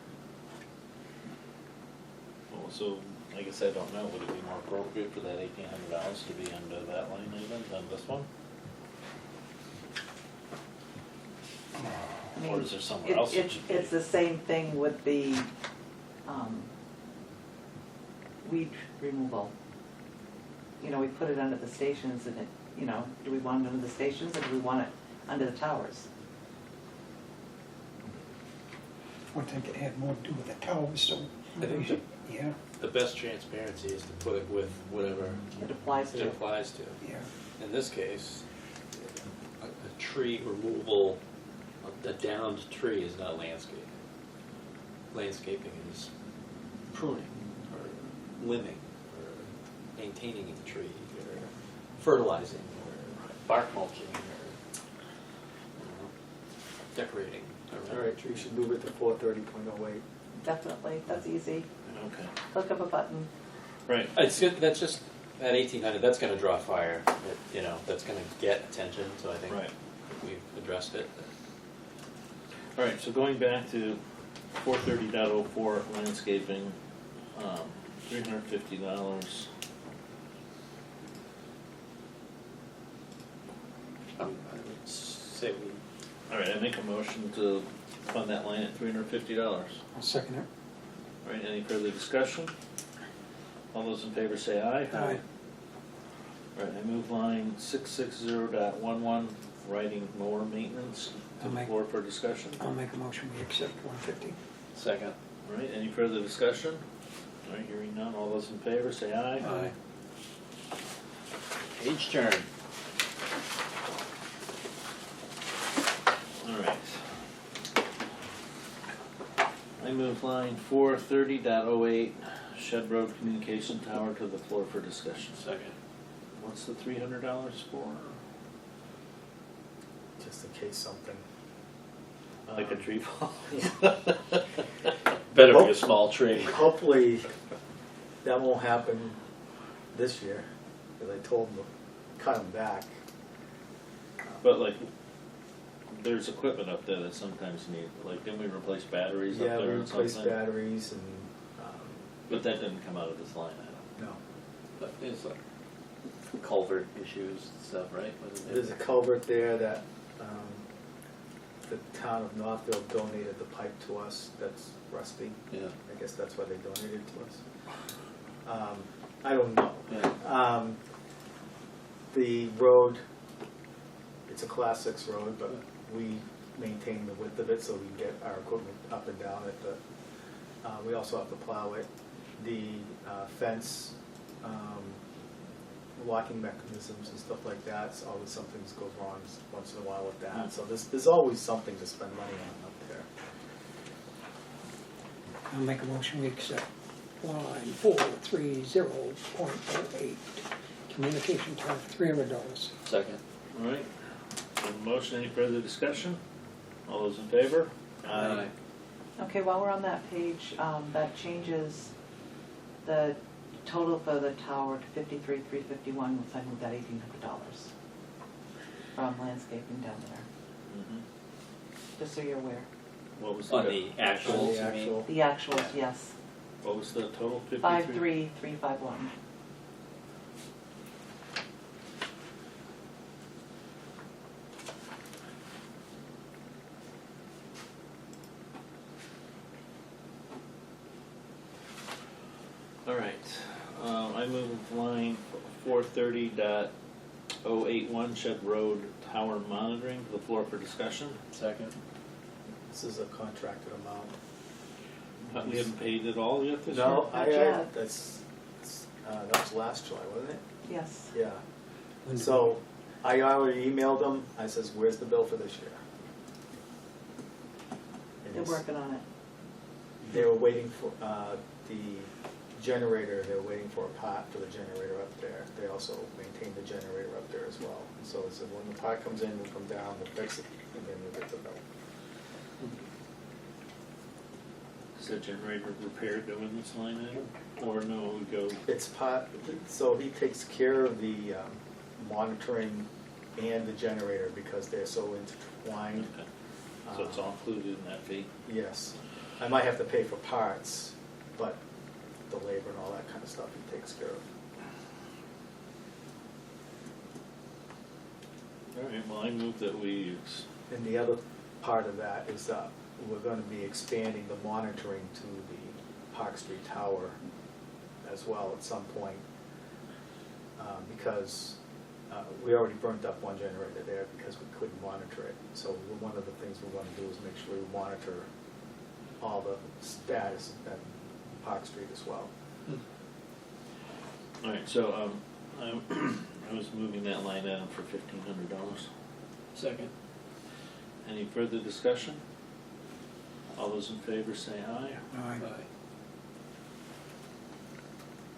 well, so I guess I don't know, would it be more appropriate for that $1,800 to be under that line item than this one? I Or mean, is there somewhere else it should be? It's the same thing with the weed removal. You know, we put it under the stations and it, you know, do we want it under the stations or do we want it under the towers? I think it had more to do with the towers, so, I think yeah, the best transparency is to put it with whatever It applies it to. applies to. yeah. In this case, a tree removal, a downed tree is not landscaping. Landscaping is pruning, or limbing, or maintaining the tree, or fertilizing, or bark mulching, or decorating. All right, we should move it to 430.08. Definitely, that's easy. Okay, Click of a button. right. It's good, that's just, at 1,800, that's gonna draw fire, you know, that's gonna get attention, so I think Right. we've addressed it. All right, so going back to 430.04 landscaping, $350. I would say we, All right, I make a motion to fund that line at $350. I'll second it. All right, any further discussion? All those in favor say aye. Aye. All right, I move line 660.11, riding mower maintenance, to I'll the make- floor for discussion. I'll make a motion, we accept 150. Second. All right, any further discussion? All right, hearing none, all those in favor, say aye. Aye. Page turn. All right. I move line 430.08, Shed Road Communication Tower, to the floor for discussion. Second. What's the $300 for? Just in case something. Like a tree fall? Better be a small tree. Hopefully, that won't happen this year, because I told them to cut them back. But like, there's equipment up there that sometimes need, like, didn't we replace batteries up Yeah, we there or replaced something? batteries and, But that didn't come out of this line item. no. But it's like culvert issues and stuff, right? Wasn't it? There's a culvert there that the town of Northville donated the pipe to us that's rusty. Yeah. I guess that's why they donated it to us. I don't know. Yeah. The road, it's a class 6 road, but we maintain the width of it so we can get our equipment up and down it. But we also have to plow it. The fence, locking mechanisms and stuff like that, so always something goes wrong once in a while with that. So there's always something to spend money on up there. I'll make a motion, we accept line 430.08, communication tower, $300. Second. All right, so the motion, any further discussion? All those in favor? Aye. Okay, while we're on that page, that changes the total for the tower to $53,351, which I moved that $1,800 from landscaping down there, Mhm. just so you're aware. What was On the, the actuals, The you mean? actual, The actuals, yes, what was the total? 53,351. All right, I move line 430.081, Shed Road Tower Monitoring, to the floor for discussion. Second. this is a contracted amount. We haven't paid it all yet this year? No, Not yet. that was last July, wasn't it? Yes. Yeah. So I already emailed them. I says, where's the bill for this year? And They're it's- working on it. They were waiting for the generator, they were waiting for a part for the generator up there. They also maintain the generator up there as well. So I said, when the part comes in, we'll come down, we'll fix it, and then we'll get the bill. Is the generator repaired doing this line item? Or no, we go, It's part, so he takes care of the monitoring and the generator because they're so intertwined. okay, so it's all included in that fee? Yes. I might have to pay for parts, but the labor and all that kind of stuff he takes care of. All right, well, I move that we, And the other part of that is we're going to be expanding the monitoring to the Park Street Tower as well at some point, because we already burnt up one generator there because we couldn't monitor it. So one of the things we want to do is make sure we monitor all the status at Park Street as well. all right, so I was moving that line item for $1,500. Second. Any further discussion? All those in favor say aye. Aye.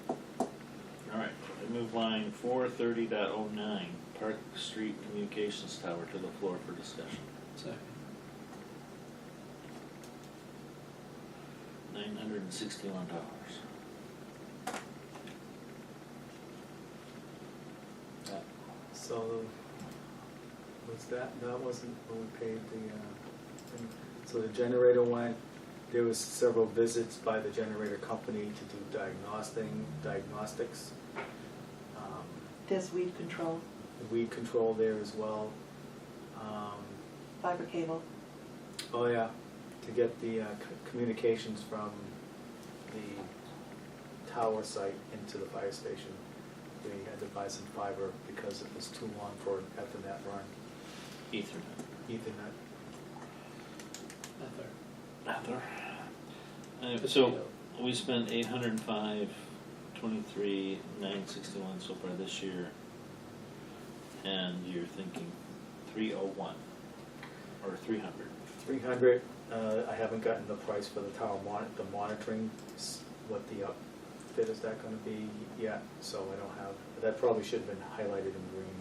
All right, I move line 430.09, Park Street Communications Tower, to the floor for discussion. Second. $961. So, was that wasn't when we paid the, thing. So the generator went, there was several visits by the generator company to do diagnostics. There's weed control, Weed control there as well. fiber cable. Oh yeah, to get the communications from the tower site into the fire station. they had to buy some fiber because it was too long for Ethernet run, Ethernet. Ethernet. Ether. So we spent 805, 23, 961 so far this year, and you're thinking 301 or 300. 300, I haven't gotten the price for the tower the monitoring, what the outfit is that gonna be yet, so I don't have, that probably should have been highlighted in green.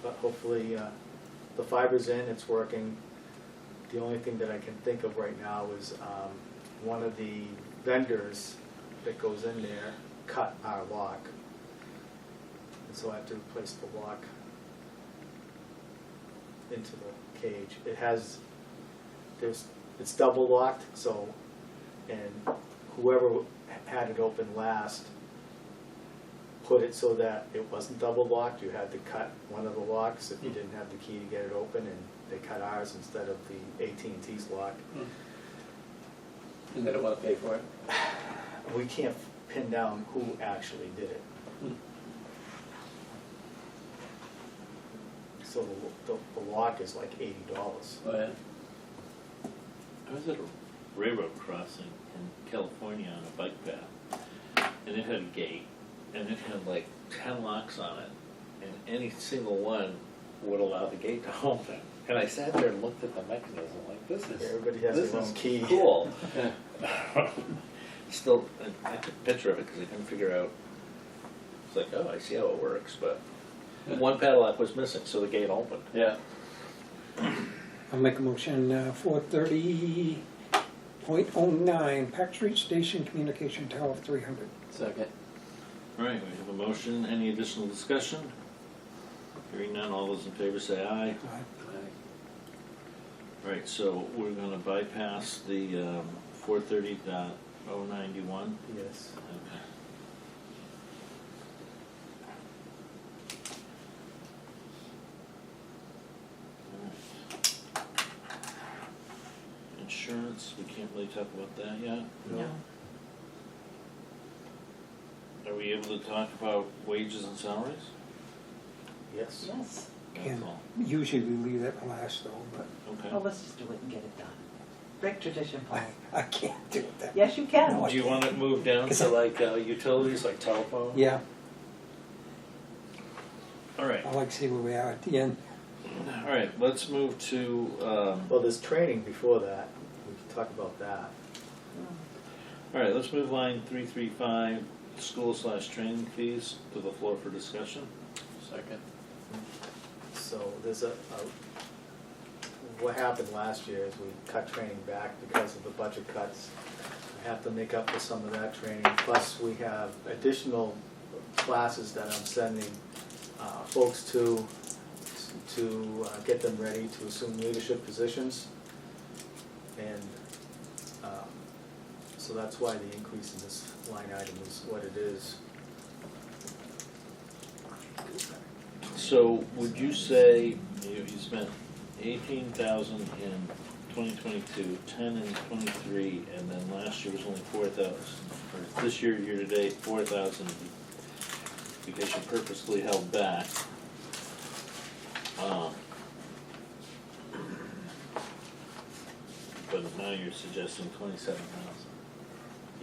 But hopefully, the fiber's in, it's working. The only thing that I can think of right now is, one of the vendors that goes in there cut our lock. And so I have to replace the lock into the cage. It has, it's double locked, so, and whoever had it open last put it so that it wasn't double locked. You had to cut one of the locks if you didn't have the key to get it open, and they cut ours instead of the AT&T's lock. And they don't want to pay for it? We can't pin down who actually did it. So the lock is like $80. Oh, yeah? I was at a railroad crossing in California on a bike path, and it had a gate, and it had like 10 locks on it, and any single one would allow the gate to open. And I sat there and looked at the mechanism like, this is Everybody has this their own is key. cool. Yeah. Still, I took a picture of it because I couldn't figure out. It's like, oh, I see how it works, but one padlock was missing, so the gate opened. Yeah. I'll make a motion, 430.09, Pack Street Station Communication Tower 300. Second. All right, we have a motion. Any additional discussion? Hearing none, all those in favor say aye. Aye. All right, so we're going to bypass the 430.091. Yes. Okay. All right. Insurance, we can't really talk about that yet. No. Are we able to talk about wages and salaries? Yes. Yes. That's Can. all. Usually we leave that for last though, but Okay. Well, let's just do it and get it done. Break tradition, Paul. I can't do that. Yes, you can. No, Do you want to move down to like utilities, like telephone? Yeah, All right. I like to see where we are at the end. All right, let's move to, Well, there's training before that. We can talk about that. all right, let's move line 335, school/training fees to the floor for discussion. Second. So there's what happened last year is we cut training back because of the budget cuts. I have to make up for some of that training. Plus, we have additional classes that I'm sending folks to get them ready to assume leadership positions. And so that's why the increase in this line item is what it is. So would you say you spent 18,000 in 2022, 10 in 23, and then last year was only 4,000, or this year, year to date, 4,000, because you purposely held back. But now you're suggesting 27,000.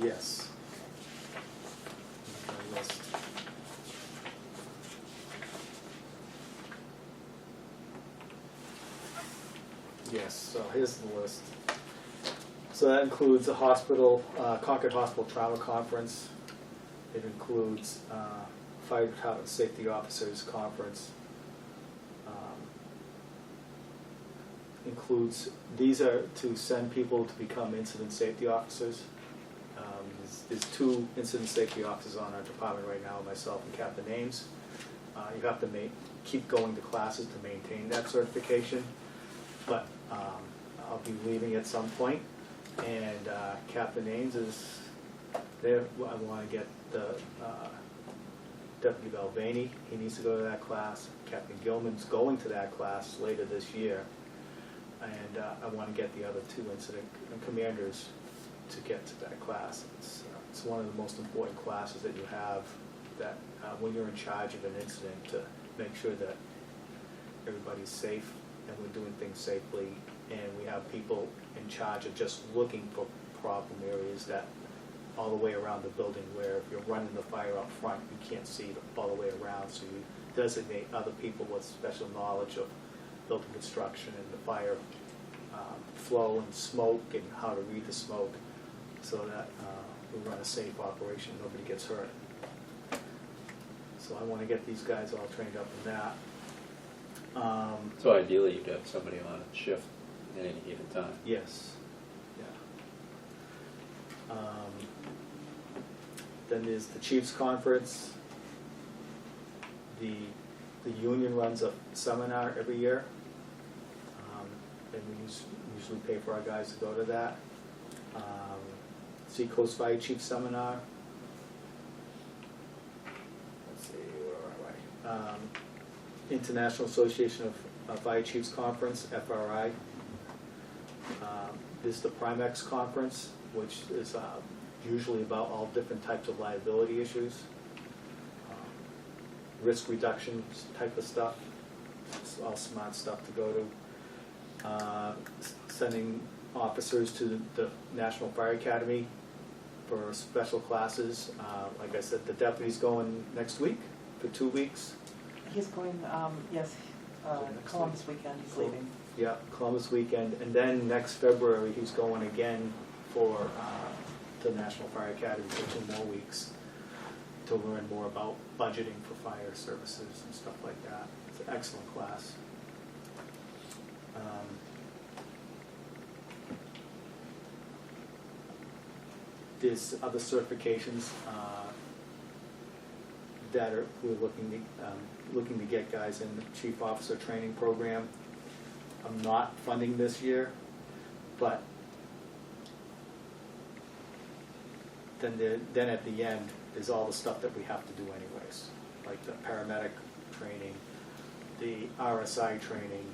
Yes. My list. Yes, so here's the list. So that includes a hospital, Concord Hospital Trauma Conference. It includes Fire Department Safety Officers Conference. Includes, these are to send people to become incident safety officers. There's 2 incident safety officers on our department right now, myself and Captain Ames. You have to keep going to classes to maintain that certification, but I'll be leaving at some point. And Captain Ames is there. I want to get the Deputy Balvenie. He needs to go to that class. Captain Gilman's going to that class later this year. And I want to get the other 2 incident commanders to get to that class. it's one of the most important classes that you have, that when you're in charge of an incident, to make sure that everybody's safe and we're doing things safely, and we have people in charge of just looking for problem areas that all the way around the building, where if you're running the fire up front, you can't see all the way around, so you designate other people with special knowledge of building construction and the fire flow and smoke and how to read the smoke, so that we run a safe operation, nobody gets hurt. So I want to get these guys all trained up in that. So ideally, you'd have somebody on a shift at any given time. Yes, yeah. Then there's the Chiefs Conference. The union runs a seminar every year, and we usually pay for our guys to go to that. Seacoast Fire Chief Seminar. Let's see, where am I? International Association of Fire Chiefs Conference, FRI. There's the Primex Conference, which is usually about all different types of liability issues, risk reduction type of stuff. It's all smart stuff to go to. Sending officers to the National Fire Academy for special classes. Like I said, the deputy's going next week for 2 weeks. He's going, yes, Columbus weekend, he's leaving. Yeah, Columbus weekend, and then next February he's going again for to the National Fire Academy for 2 more weeks to learn more about budgeting for fire services and stuff like that. It's an excellent class. There's other certifications that we're looking to get guys in the Chief Officer Training Program. I'm not funding this year, but then at the end, there's all the stuff that we have to do anyways, like the paramedic training, the RSI training,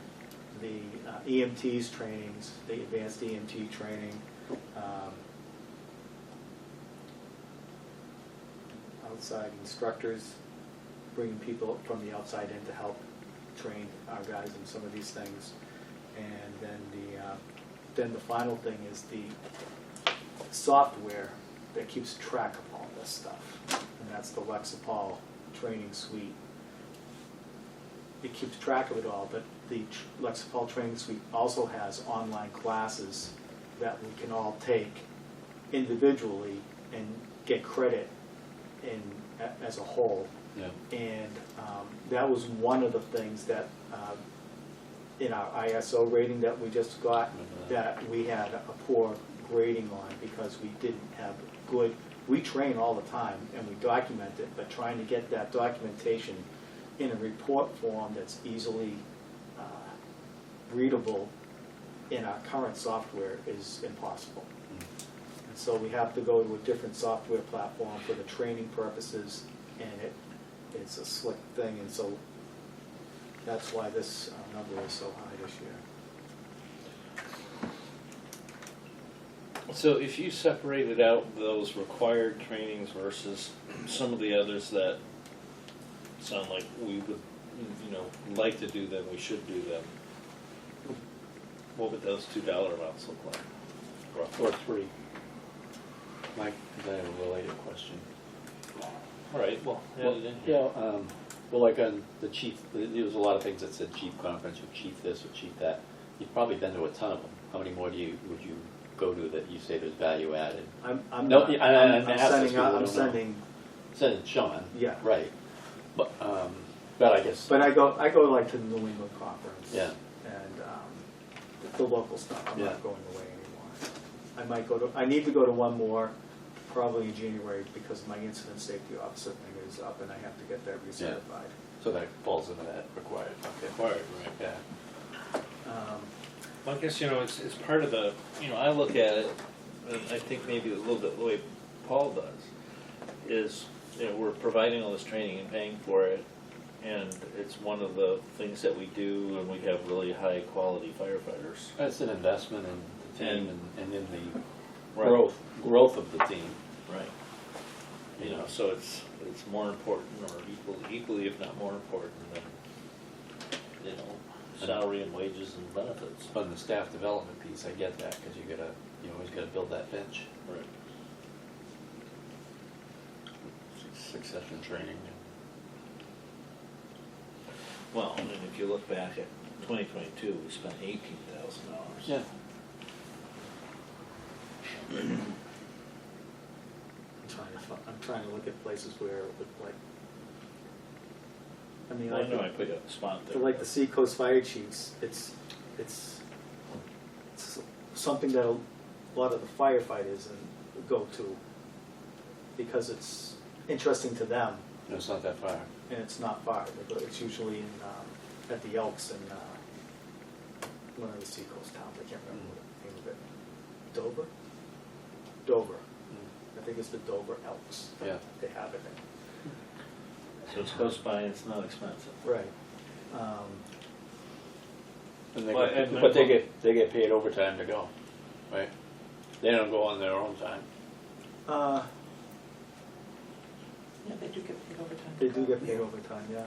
the EMTs trainings, the advanced EMT training, outside instructors, bringing people from the outside in to help train our guys in some of these things. And then the final thing is the software that keeps track of all this stuff, and that's the Lexipol training suite. It keeps track of it all, but the Lexipol training suite also has online classes that we can all take individually and get credit in as a whole. Yeah. And that was one of the things that in our ISO rating that we just got, that we had a poor grading on, because we didn't have good, we train all the time and we document it, but trying to get that documentation in a report form that's easily readable in our current software is impossible. And so we have to go to a different software platform for the training purposes, and it's a slick thing, and so that's why this number is so high this year. So if you separated out those required trainings versus some of the others that sound like we would, like to do them, we should do them, what would those $2 amounts look like? Or 3. Mike, I have a related question. All right, well, Well, like on the chief, there was a lot of things that said chief conference, or chief this, or chief that. You've probably been to a ton of them. How many more would you go to that you say there's value added? I'm No, not, I'm I'm asking sending people out, who I'm don't know. sending, Sean. Yeah. Right. But I guess. but I go like to the New England Conference. Yeah. And the local stuff, I'm Yeah. not going away anymore. I need to go to one more, probably in January, because my incident safety officer thing is up and I have to get that recertified. So that falls into that required. Okay. required, right? Yeah. Well, I guess, it's part of the, I look at it, and I think maybe a little bit the way Paul does, is, we're providing all this training and paying for it, and it's one of the things that we do, and we have really high quality firefighters. It's an investment in the team and in the Right. growth of the team. Right. You know, so it's more important, or equally if not more important than, you know, salary and wages and benefits. On the staff development piece, I get that, because you always gotta build that bench. Right. Succession training. Well, and if you look back at 2022, we spent $18,000. Yeah. I'm trying to look at places where it would like, I mean, Well, I like, know I put you on the spot for there. like the Seacoast Fire Chiefs, it's something that a lot of the firefighters go to, because it's interesting to them, No, it's not that far. and it's not far. It's usually in, at the Elks in, one of the Seacoast towns, I can't remember the name of it. Dover? Dover. I think it's the Dover Elks. Yeah. They have it in. So it's close by and it's not expensive. Right. And Well, and- but they get paid overtime to go, right? They don't go on their own time. Yeah, they do get paid overtime. They do get paid overtime, yeah.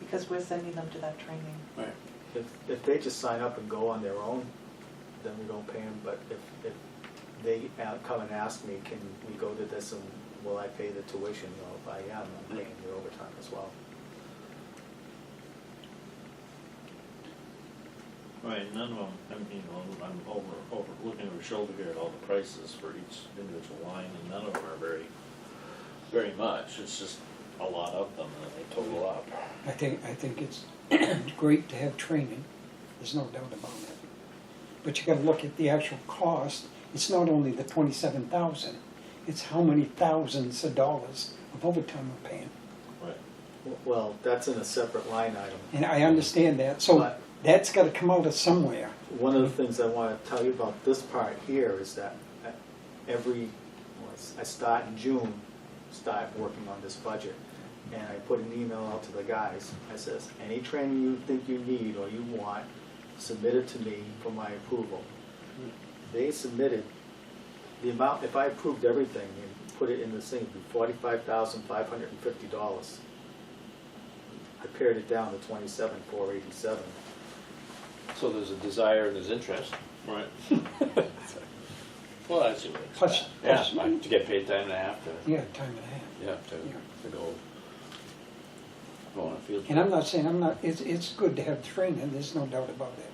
Because we're sending them to that training. Right. If they just sign up and go on their own, then we don't pay them, but if they come and ask me, can we go to this and will I pay the tuition? Well, if I am, I'm paying the overtime as well. Right, none of them, I mean, I'm over looking over your shoulder here at all the prices for each individual line, and none of them are very much. It's just a lot of them, and they total up. I think it's great to have training, there's no doubt about it. But you gotta look at the actual cost. It's not only the 27,000, it's how many thousands of dollars of overtime we're paying. Right. Well, that's in a separate line item. And I understand that, so But- that's gotta come out of somewhere. One of the things I want to tell you about this part here is that I start in June, start working on this budget. And I put an email out to the guys. I says, any training you think you need or you want, submit it to me for my approval. They submitted the amount, if I approved everything and put it in this thing, it'd be $45,550. I pared it down to $27,487. So there's a desire and there's interest. Right. Well, that's what it's Plus, Yeah, plus- to get paid time and a half to, yeah, time and a half. yeah, to go on a field trip. And I'm not saying, it's good to have training, there's no doubt about that.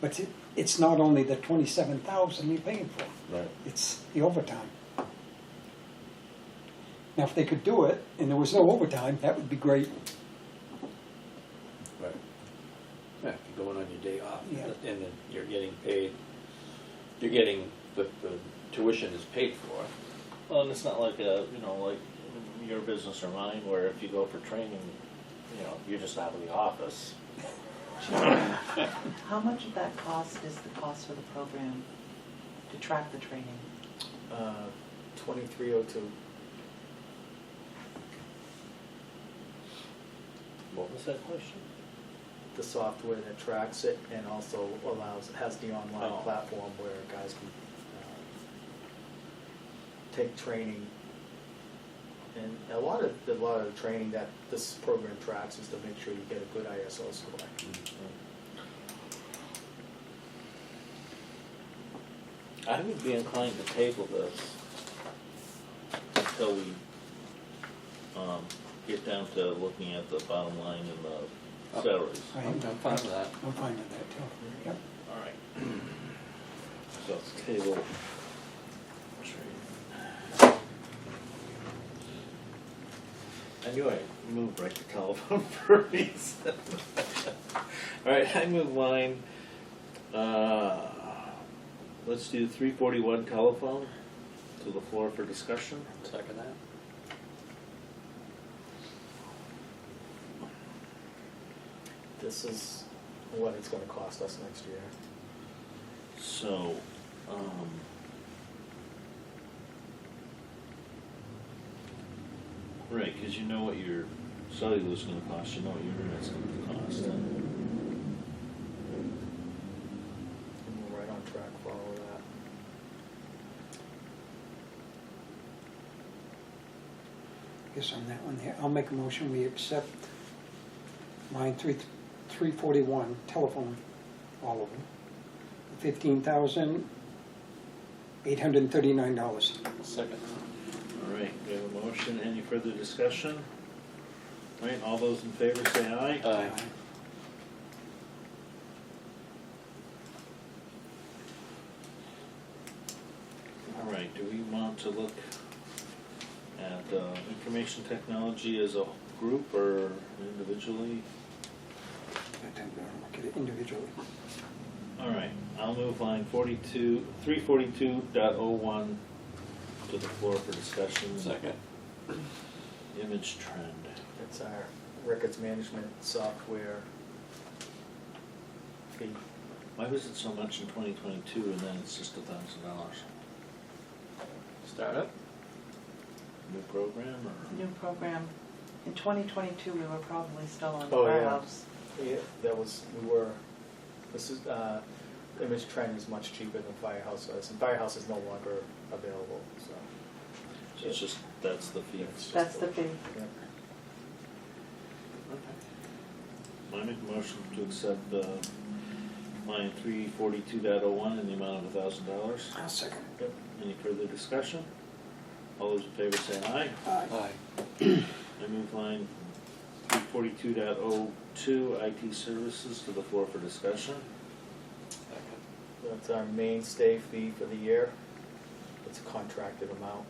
But it's not only the 27,000 you're paying for, Right. it's the overtime. Now, if they could do it, and there was no overtime, that would be great. Right. Yeah, if you're going on your day off, Yeah. and then you're getting paid, the tuition is paid for. Well, and it's not like like your business or mine, where if you go for training, you're just out of the office. How much of that cost is the cost for the program to track the training? 2302. What was that question? The software that tracks it and also has the online Oh. platform where guys can take training. And a lot of the training that this program tracks is to make sure you get a good ISO score. I would be inclined to table this until we get down to looking at the bottom line and the salaries. I'm fine with that. I'm fine with that too. Yep. All right. So it's table. I knew I moved right to telephone for a reason. All right, I move line. Let's do 341 telephone to the floor for discussion. Second that. This is what it's going to cost us next year. So, right, because you know what your cellular's going to cost, you know what your internet's going to cost. And we're right on track for all of that. guess on that one there, I'll make a motion, we accept line 341, telephone, all of them, $15,839. Second. All right, we have a motion. Any further discussion? All right, all those in favor say aye. Aye. All right, do we want to look at information technology as a group or individually? I think we'll look at it individually. All right, I'll move line 342.01 to the floor for discussion. Second. Image trend. It's our records management software fee. Why was it so much in 2022 and then it's just $1,000? Startup? New program or? New program. In 2022, we were probably still on the Oh, yeah. firehouse. Yeah, this is, Image Trend is much cheaper than Firehouse was, and Firehouse is no longer available, so. So it's just, that's the fee. It's just That's the fee. Yeah. Okay. I make a motion to accept line 342.01 in the amount of $1,000. I'll second. Yep. Any further discussion? All those in favor say aye. Aye. I move line 342.02 IT services to the floor for discussion. Second. That's our mainstay fee for the year. It's a contracted amount.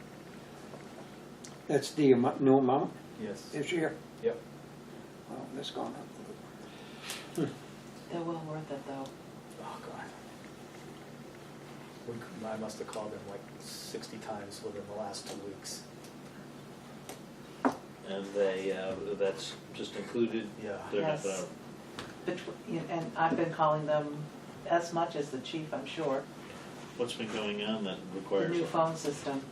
That's the new amount Yes. this year? Yep. Well, that's gone up. They're well worth it, though. Oh, God. I must have called them like 60 times within the last 2 weeks. And they, that's just included? Yeah. They're not Yes. gonna, And I've been calling them as much as the chief, I'm sure. what's been going on that The requires? new phone system.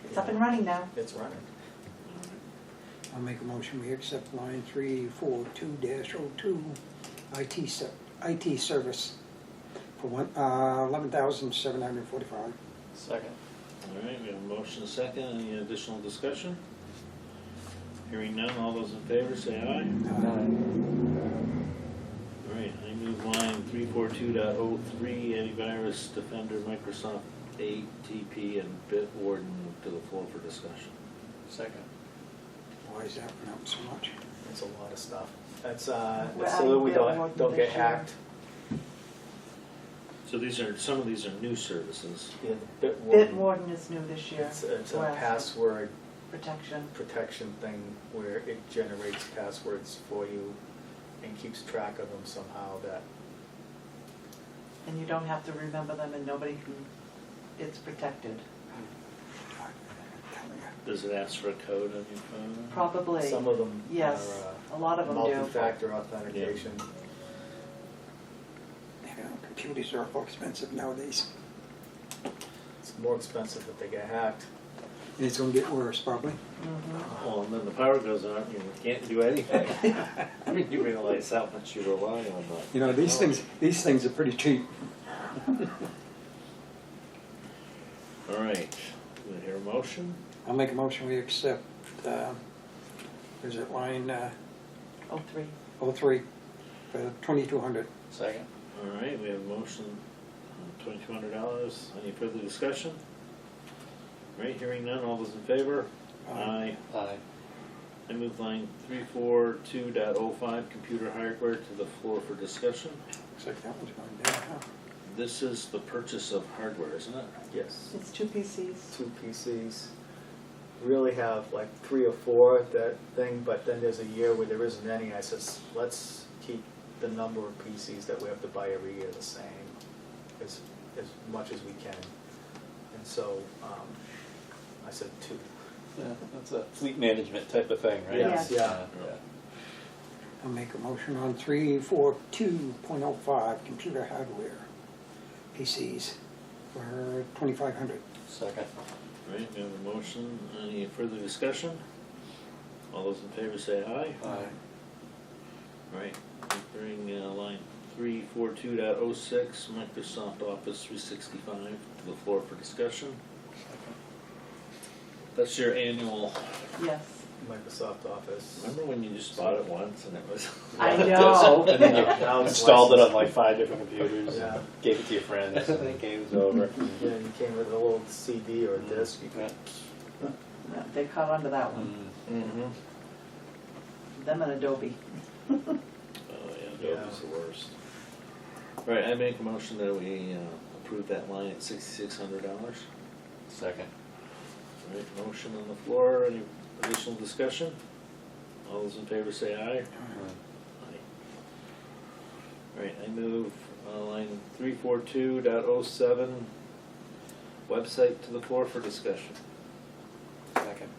It's up and running now. It's running. I'll make a motion, we accept line 342-02, IT service for $11,745. Second. All right, we have a motion, a second. Any additional discussion? Hearing none, all those in favor say aye. All right, I move line 342.03 antivirus defender Microsoft ATP and Bitwarden to the floor for discussion. Second. Why is that one up so much? It's a lot of stuff. That's, We're it's so that we adding Bitwarden don't get this year. hacked. So these are, some of these are new services. Yeah, the Bitwarden. Bitwarden is new this year. It's a Well, password Protection. protection thing where it generates passwords for you and keeps track of them somehow that, And you don't have to remember them and nobody can, it's protected. Does it ask for a code on your phone? Probably. some of them Yes, are a lot of them do. multi-factor authentication. You know, computers are awful expensive nowadays. It's more expensive if they get hacked. And it's gonna get worse, probably. Mhm. Well, and then the power goes on, you can't do anything. I mean, you realize how much you rely on that. You know, these things are pretty cheap. All right, do I hear a motion? I'll make a motion, we accept, is it line 03. 03 for $2,200. Second. All right, we have a motion, $2,200. Any further discussion? All right, hearing none, all those in favor? Aye. Aye. I move line 342.05, computer hardware to the floor for discussion. Looks like that one's going down, huh? This is the purchase of hardware, isn't it? Yes. It's 2 PCs. 2 PCs. Really have like 3 or 4 that thing, but then there's a year where there isn't any. I says, let's keep the number of PCs that we have to buy every year the same, as much as we can. And so, I said 2. Yeah, that's a fleet management type of thing, right? Yes, yeah. Yeah. I'll make a motion on 342.05, computer hardware, PCs, for $2,500. Second. All right, we have a motion. Any further discussion? All those in favor say aye. Aye. All right, bring line 342.06, Microsoft Office 365, to the floor for discussion. That's your annual, Yes. Microsoft Office. remember when you just bought it once and it was? I know. And then you Now it's installed it on licensed. like 5 different computers, Yeah. and gave it to your friends, and then game's over. Yeah, you came with a little CD or a disc. You could, Yeah. No, they caught on to that one. Mm-hmm. Them and Adobe. Oh, yeah, Adobe's the worst. Right, I make a motion that we approve that line at $6,600. Second. Right, motion on the floor, any additional discussion? All those in favor say aye. Aye. Right, I move line 342.07, website to the floor for discussion. Second.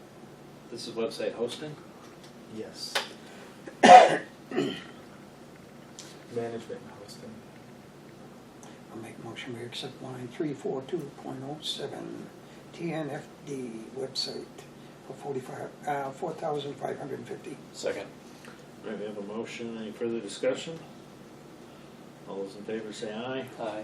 This is website hosting? yes. Management and hosting. I'll make a motion, we accept line 342.07, Tnfd website for $4,550. Second. Right, we have a motion, any further discussion? All those in favor say aye. Aye.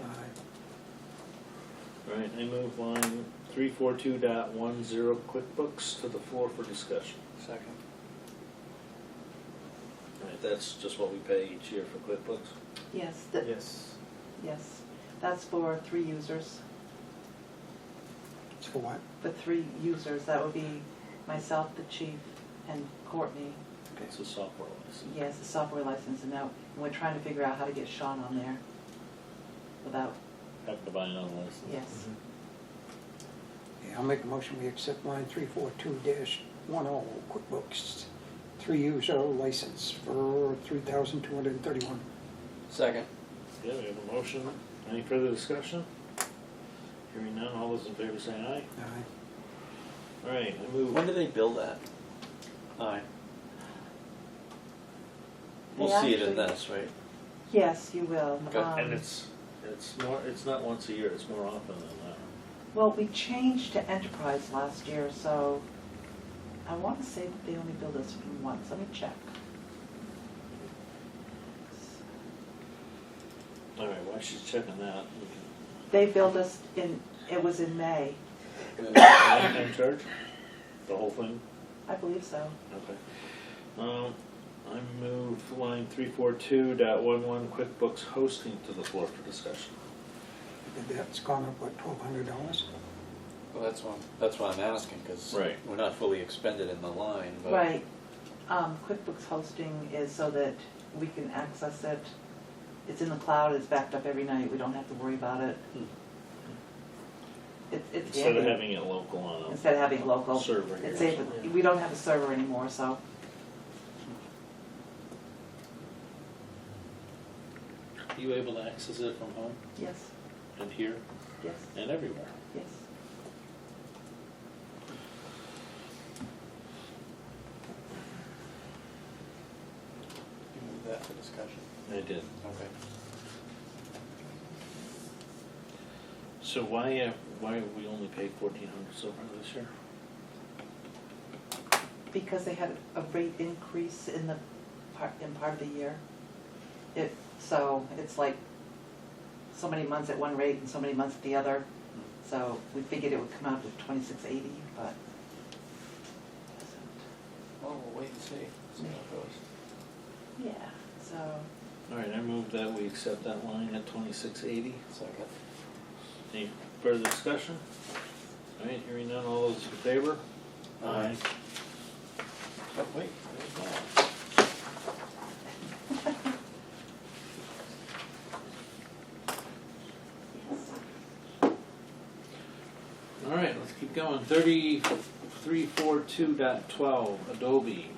Right, I move line 342.10, QuickBooks, to the floor for discussion. Second. Right, that's just what we pay each year for QuickBooks? Yes, Yes. yes. That's for 3 users. It's for what? The 3 users, that would be myself, the chief, and Courtney. It's a software license. Yes, the software license, and now we're trying to figure out how to get Sean on there without, Have to buy another license. yes. Yeah, I'll make a motion, we accept line 342-10, QuickBooks, 3-user license for $3,231. Second. Yeah, we have a motion. Any further discussion? Hearing none, all those in favor say aye. Aye. All right, I move. When do they bill that? Aye. We'll They see it in actually- this, right? Yes, you will. Okay. And it's more, it's not once a year, it's more often than that. Well, we changed to enterprise last year, so I want to say that they only billed us once. Let me check. All right, while she's checking that, we They billed us it was in May, can, one-time charge? The whole thing? I believe so. Okay. I move line 342.11, QuickBooks hosting, to the floor for discussion. That's gone up, what, $1,200? Well, that's why I'm asking, because Right. we're not fully expended in the line, but. Right. QuickBooks hosting is so that we can access it. It's in the cloud, it's backed up every night, we don't have to worry about it. Hmm. It's Instead of handy. having it local on Instead of having it a local. server here. It's able, we don't have a server anymore, so. Are you able to access it from home Yes, and here yes, and everywhere? yes. You move that for discussion. I did. Okay. So why have we only paid 1,400 so far this year? Because they had a rate increase in part of the year. So it's like so many months at one rate and so many months at the other. So we figured it would come out to $2,680, but it doesn't. Well, we'll wait and see. See how it goes. Yeah, so All right, I move that we accept that line at 2,680. Second. Any further discussion? All right, hearing none, all those in favor? Aye. Oh, wait, there's more. All right, let's keep going. 3342.12, Adobe.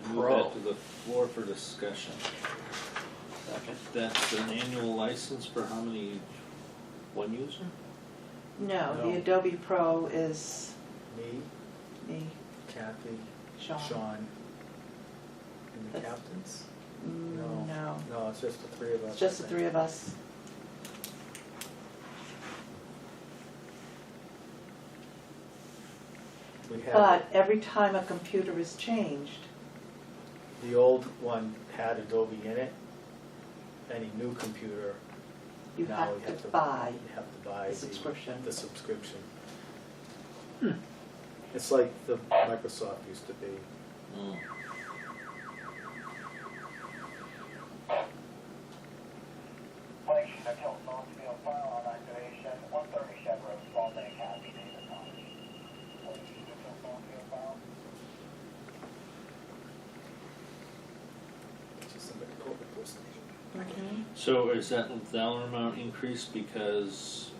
I move Pro. that to the floor for discussion. Second. That's an annual license for how many, one user? no, No. the Adobe Pro is Me, me, Kathy, Sean. Sean, and the That's- captains? No, No, it's just the 3 of us. it's just the 3 of us. We had, But every time a computer is changed, the old one had Adobe in it, any new computer, You now have to buy you have to buy the subscription. the subscription. It's like the Microsoft used to be. Mm. Location of Hilton Northfield, fire on activation, 130 Chevrolet, Small Bay County, Davis County. Location of Hilton Northfield, fire. It's just somebody called the post station. Mhm. So is that dollar amount increased because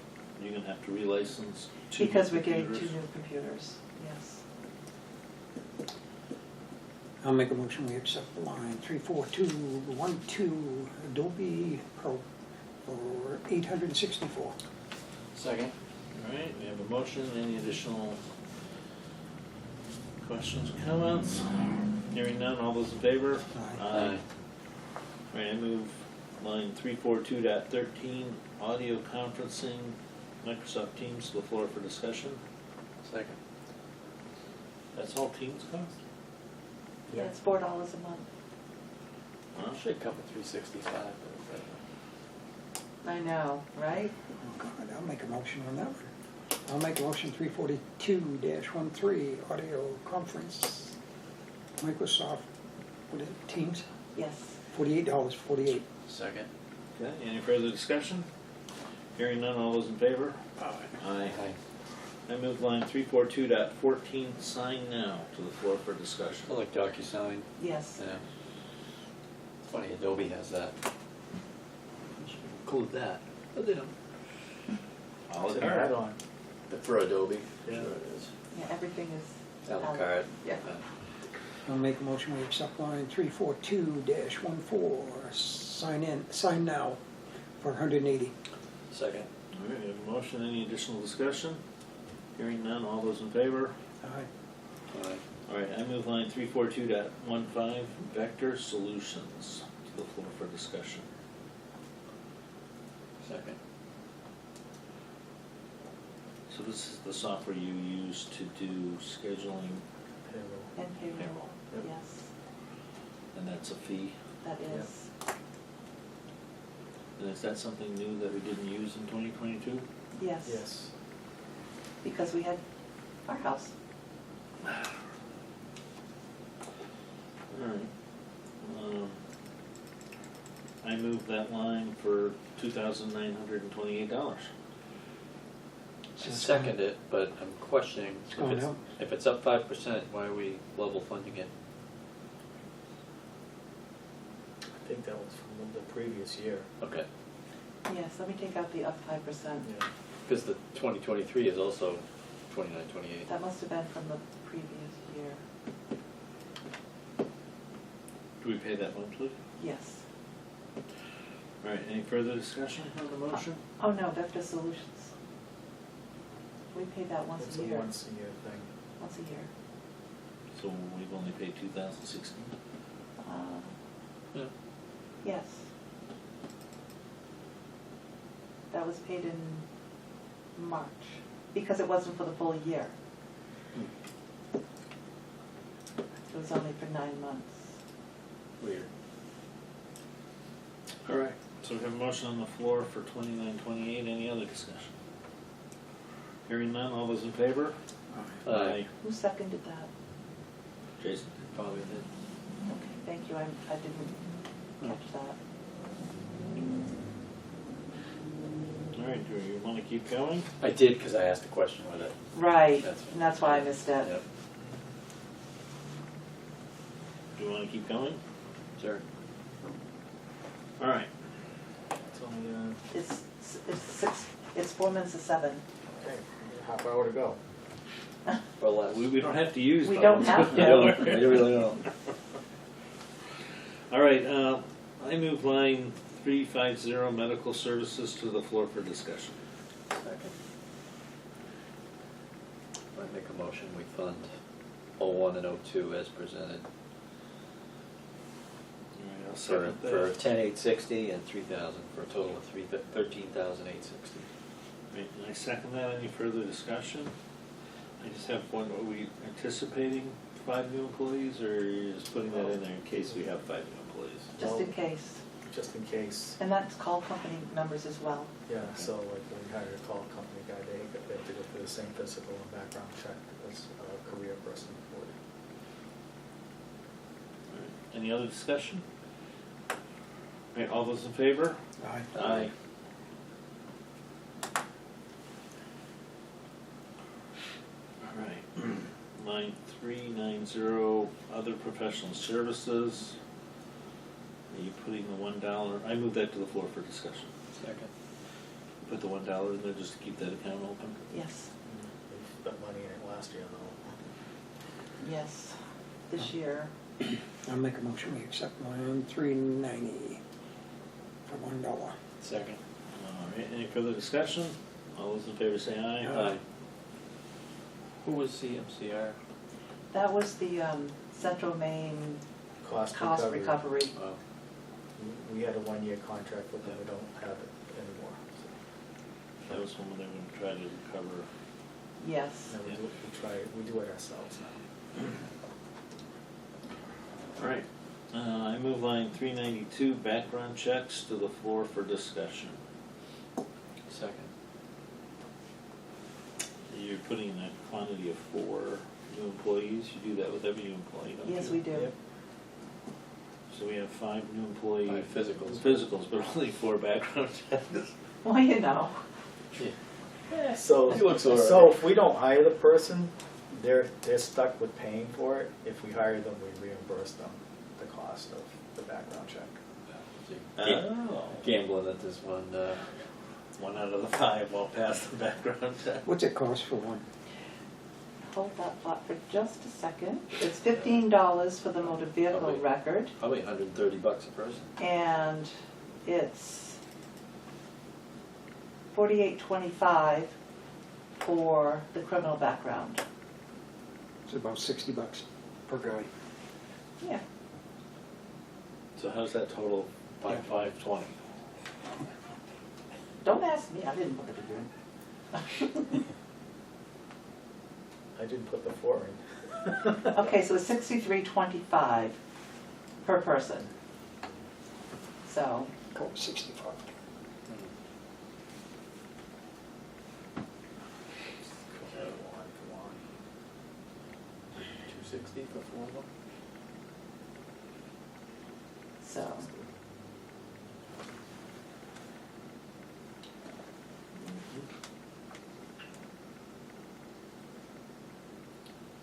you're gonna have to relicense two new Because we're getting computers? 2 new computers, yes. I'll make a motion, we accept the line 34212 Adobe Pro for $864. Second. All right, we have a motion, any additional questions, comments? Hearing none, all those in favor? Aye. All right, I move line 342.13, audio conferencing, Microsoft Teams to the floor for discussion. Second. That's all Teams cost? Yeah, it's $4 a month. Huh? Should come at $365. I know, right? Oh, God, I'll make a motion on that one. I'll make a motion 342-13, audio conference, Microsoft, what is it, Teams, Yes. $48.48. Second. Okay, any further discussion? Hearing none, all those in favor? Aye. Aye. I move line 342.14, sign now to the floor for discussion. I like DocuSign. Yes. Yeah. It's funny, Adobe has that. We should include that. But they don't. All It's in an favor? add-on. For Adobe. Yeah. Sure it is. Yeah, everything is. A la out. carte. Yeah. I'll make a motion, we accept line 342-14, sign now for $180. Second. All right, we have a motion, any additional discussion? Hearing none, all those in favor? Aye. Aye. All right, I move line 342.15, Vector Solutions to the floor for discussion. Second. So this is the software you use to do scheduling, Payroll. And payroll, Payroll. Yep. yes, and that's a fee. that is. And is that something new that we didn't use in 2022? Yes. Yes. Because we had our house. All right. I move that line for $2,928. I second it, but I'm questioning Oh, no. if it's up 5%, why are we level funding it? I think that was from the previous year. Okay, Yes, let me take out the up 5%. Yeah. because the 2023 is also 2928. That must have been from the previous year. Do we pay that monthly? Yes. All right, any further discussion on the motion? Oh, no, Vector Solutions. We pay that once It's a a year. once-a-year thing. Once a year. So we've only paid 2016? Yeah. Yes. That was paid in March, because it wasn't for the full year. It was only for 9 months. Weird. All right, so we have a motion on the floor for 2928, any other discussion? Hearing none, all those in favor? Aye. Who seconded that? Jason? Probably did. Okay, thank you, I didn't catch that. All right, do you want to keep going? I did because I asked a question with it. Right, That's- and that's why I missed it. Yep. Do you want to keep going? Sure. All right. It's only, It's 4 minutes to 7. okay, half hour to go. Or less. We don't have to use We those. don't have to. We really don't. All right, I move line 350, medical services, to the floor for discussion. Second. I make a motion, we fund 01 and 02 as presented. All right, I'll For second that. 10,860 and 3,000, for a total of 13,860. Right, and I second that. Any further discussion? I just have one, are we anticipating 5 new employees, or are you just putting that in there in case we have 5 new employees? Just in case. just in case. And that's call company members as well. Yeah, so like when we hired a call company guy, they have to go through the same physical and background check as a career person would. Any other discussion? Right, all those in favor? Aye. Aye. All right, line 390, other professional services. Are you putting the $1? I move that to the floor for discussion. Second. Put the $1 in there just to keep that account open. Yes, We spent money in it last year though. yes. This year, I'll make a motion, we accept line 390 for $1. Second. All right, any further discussion? All those in favor say aye. Aye. Who was CMCR? that was the Central Maine Cost cost recovery. Oh, We had a 1-year contract with them, we don't have it anymore. That was when they were gonna try to recover. Yes. So now we do it ourselves now. All right, I move line 392, background checks, to the floor for discussion. second. You're putting in a quantity of 4 new employees, you do that with every new employee, don't you? Yes, we do. Yep. So we have 5 new employee. 5 physicals. Physicals, but only 4 background checks. Well, you know. So, He looks all right. so if we don't hire the person, they're stuck with paying for it. If we hire them, we reimburse them the cost of the background check. Oh. Gambling that this one, 1 out of the 5 won't pass the background check. What's it cost for one? Hold that thought for just a second. It's $15 for the motor vehicle Probably. record, probably $130 a person. and it's $48.25 for the criminal background. It's about $60 per guy. Yeah. So how's that total? 520. Don't ask me, I didn't put it in. I didn't put the 4 in. Okay, so it's $63.25 per person. So, Go with 65. Come on. 260 for 4 of them? so,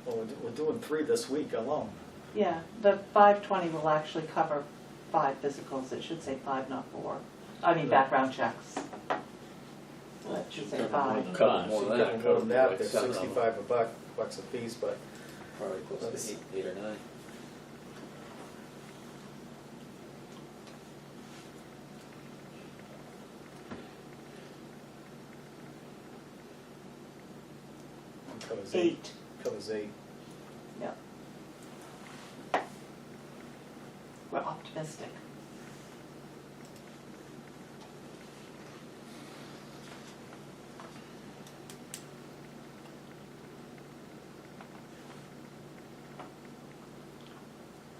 Well, we're doing 3 this week alone. yeah, the 520 will actually cover 5 physicals. It should say 5, not 4. I mean, background checks. So it should say Cover 5. more than Couple five. more So than you that, get more than that, like they're 7 of them. 65 bucks a piece, but Probably close That's- to 8 or 9. it covers 8. Covers 8. Yep. We're optimistic.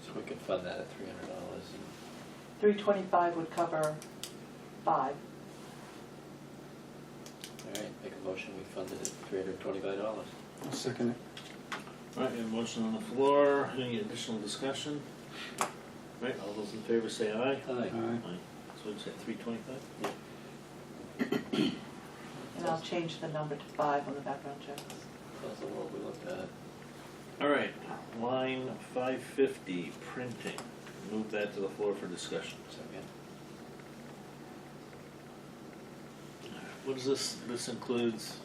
So we could fund that at $300. 325 would cover 5. All right, make a motion, we fund it at $325. I'll second it. All right, we have a motion on the floor. Any additional discussion? Right, all those in favor say aye. Aye. Aye. So it's at 325? And I'll change the number to 5 on the background checks. That's the world we looked at. All right, line 550, printing. Move that to the floor for discussion. Second. What is this? This includes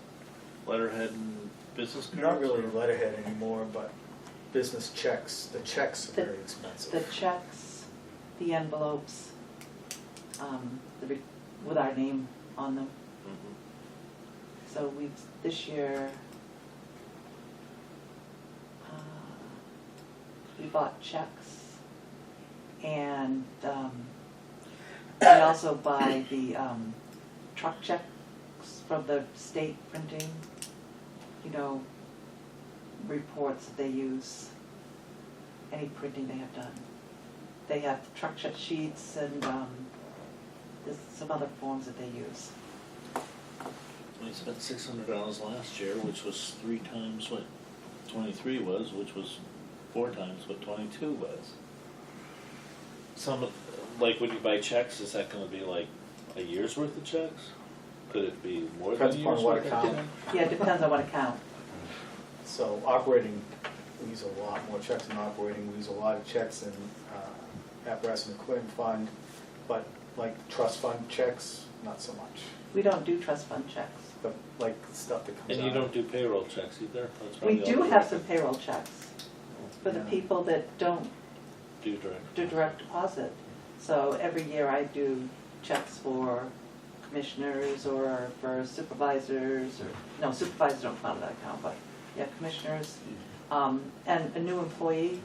letterhead and business cards? Not really or- letterhead anymore, but business checks. The checks are very expensive. The checks, the envelopes, with our name on them. Mhm. So this year, we bought checks, and we also buy the truck checks from the state printing, reports that they use, any printing they have done. They have truck check sheets and There's some other forms that they use. We spent $600 last year, which was 3 times what 23 was, which was 4 times what 22 was. Some, like when you buy checks, is that gonna be like a year's worth of checks? Could it be more than a Depends year's upon what worth of account. checks? Yeah, it depends on what account. So operating, we use a lot more checks in operating, we use a lot of checks in apparatus and equipment fund, but like trust fund checks, not so much. We don't do trust fund checks. But like stuff that comes out. And you don't do payroll checks either? That's We probably do all have you some payroll checks for the Yeah. people that don't do direct. do direct deposit. So every year I do checks for commissioners or for supervisors, or, no, supervisors don't come out of that account, but, yeah, commissioners. And a new employee,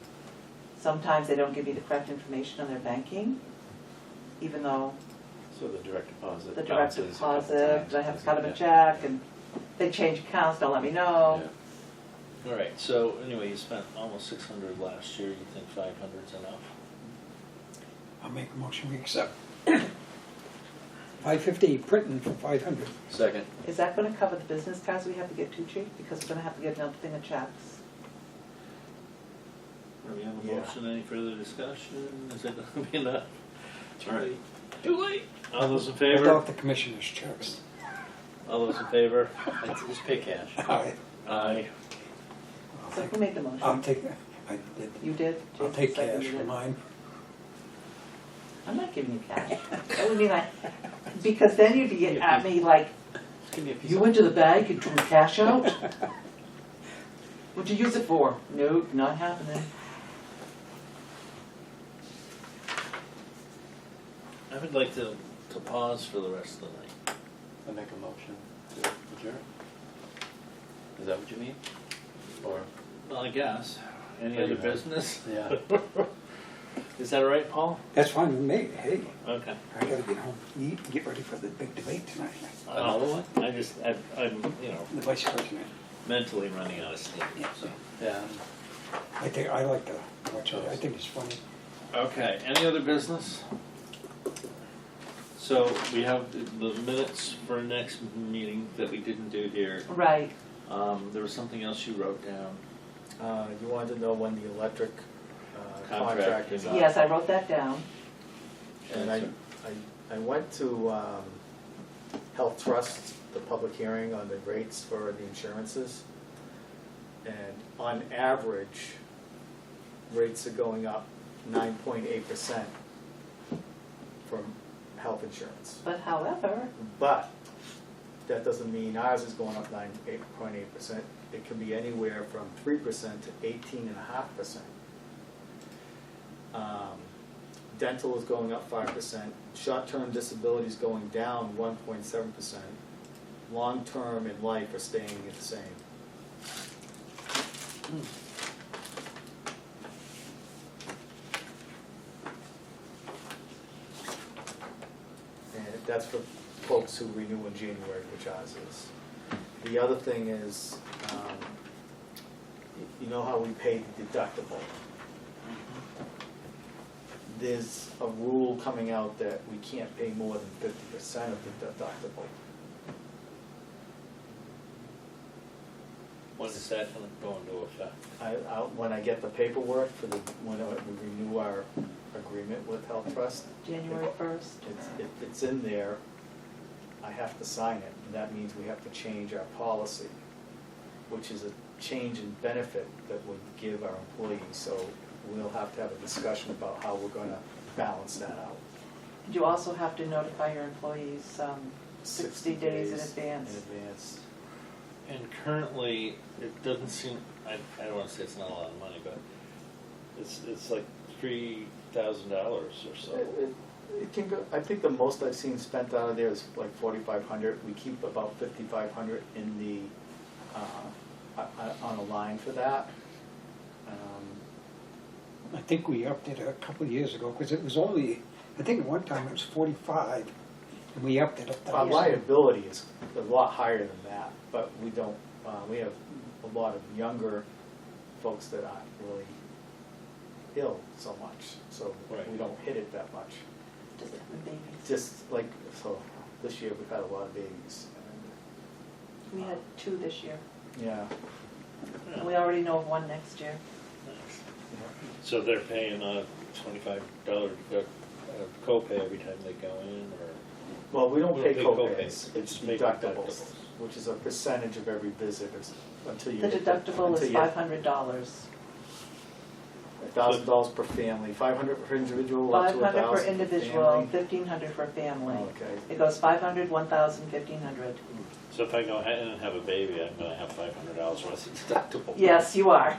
sometimes they don't give me the correct information on their banking, even though So the direct deposit. the direct bounces a couple deposit, times, I have to cut them a yeah. check, and they change accounts, don't let me know. Yeah. All right, so anyway, you spent almost 600 last year, you think 500's enough? I'll make a motion, we accept. 550 printing for 500. Second. Is that gonna cover the business cards we have to get too, Chief? Because we're gonna have to get another thing of checks. Do we have a Yeah. motion, any further discussion? Is it gonna be enough? All right, too late. All those in Hold favor? off the commissioner's checks. All those in favor? Just pay cash. Aye. Aye. So who made the I'll motion? take, I did. You did? I'll Jason take seconded cash for it. mine. I'm not giving you cash. That would mean because then you'd be at me like, Give me a piece you of- went to the bank and drew cash out? What'd you use it for? Nope, not happening. I would like to pause for the rest of the night. I make a motion to adjourn. Is that what you mean? Or, Well, I guess. Any What do other you have? business? yeah. Is that all right, Paul? That's fine with me, hey, Okay. I gotta get home, eat, and get ready for the big debate tonight. Another one? I'm, you know, The vice president. mentally running out of steam, so. Yeah. I like to watch it, I think it's funny. Okay, any other business? So we have the minutes for next meeting that we didn't do here. Right. There was something else you wrote down. You wanted to know when the electric Contract contract is is up. up. Yes, I wrote that down. And I went to Health Trust, the public hearing on the rates for the insurances. And on average, rates are going up 9.8% from health insurance. But however, But that doesn't mean ours is going up 9.8%. It can be anywhere from 3% to 18.5%. Dental is going up 5%. Short-term disability is going down 1.7%. Long-term and life are staying the same. And that's for folks who renew in January, which ours is. The other thing is, you know how we pay the deductible? There's a rule coming out that we can't pay more than 50% of the deductible. When is that going to go into effect? When I get the paperwork for when we renew our agreement with Health Trust, January 1st. it's in there, I have to sign it, and that means we have to change our policy, which is a change in benefit that would give our employees, so we'll have to have a discussion about how we're gonna balance that out. You also have to notify your employees 60 days in advance. In advance. And currently, it doesn't seem, I don't want to say it's not a lot of money, but it's like $3,000 or so. It can go, I think the most I've seen spent out of there is like 4,500. We keep about 5,500 in the, on a line for that. I think we upped it a couple of years ago, because it was only, I think at one time it was 45, and we upped it Our 1,000. liability is a lot higher than that, but we don't, we have a lot of younger folks that aren't really ill so much, so Right. we don't hit it that much. Just having babies. just like, so this year we've had a lot of babies. We had 2 this year, Yeah. and we already know of 1 next year. Nice. Yeah. So they're paying a $25 copay every time they go in, or? Well, we don't We pay don't pay copays, copays. it's Just make deductibles, deductibles. which is a percentage of every visit until you. The hit deductible is until you- $500. $1,000 per family, 500 per individual, up to 500 for 1,000 per individual, family. 1,500 for family. Okay. It goes 500, 1,000, 1,500. So if I go ahead and have a baby, I'm gonna have $500 worth of deductible. Yes, you are.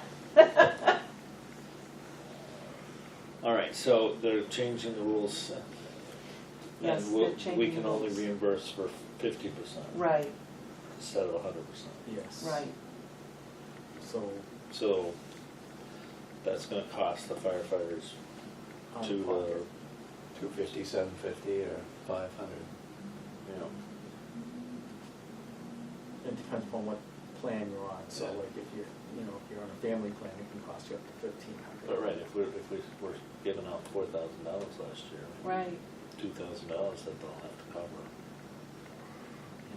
All right, so they're changing the rules. Yes, And they're we changing can the only rules. reimburse for 50% Right, instead of 100%. Yes. right. So, So that's gonna cost the firefighters out of to, pocket. 250, 750, or 500. you know, It depends upon what plan you're on, so Yeah. like if you're, if you're on a family plan, it can cost you up to 1,500. but right, if we were giving out $4,000 last year. Right. $2,000 that they'll have to cover.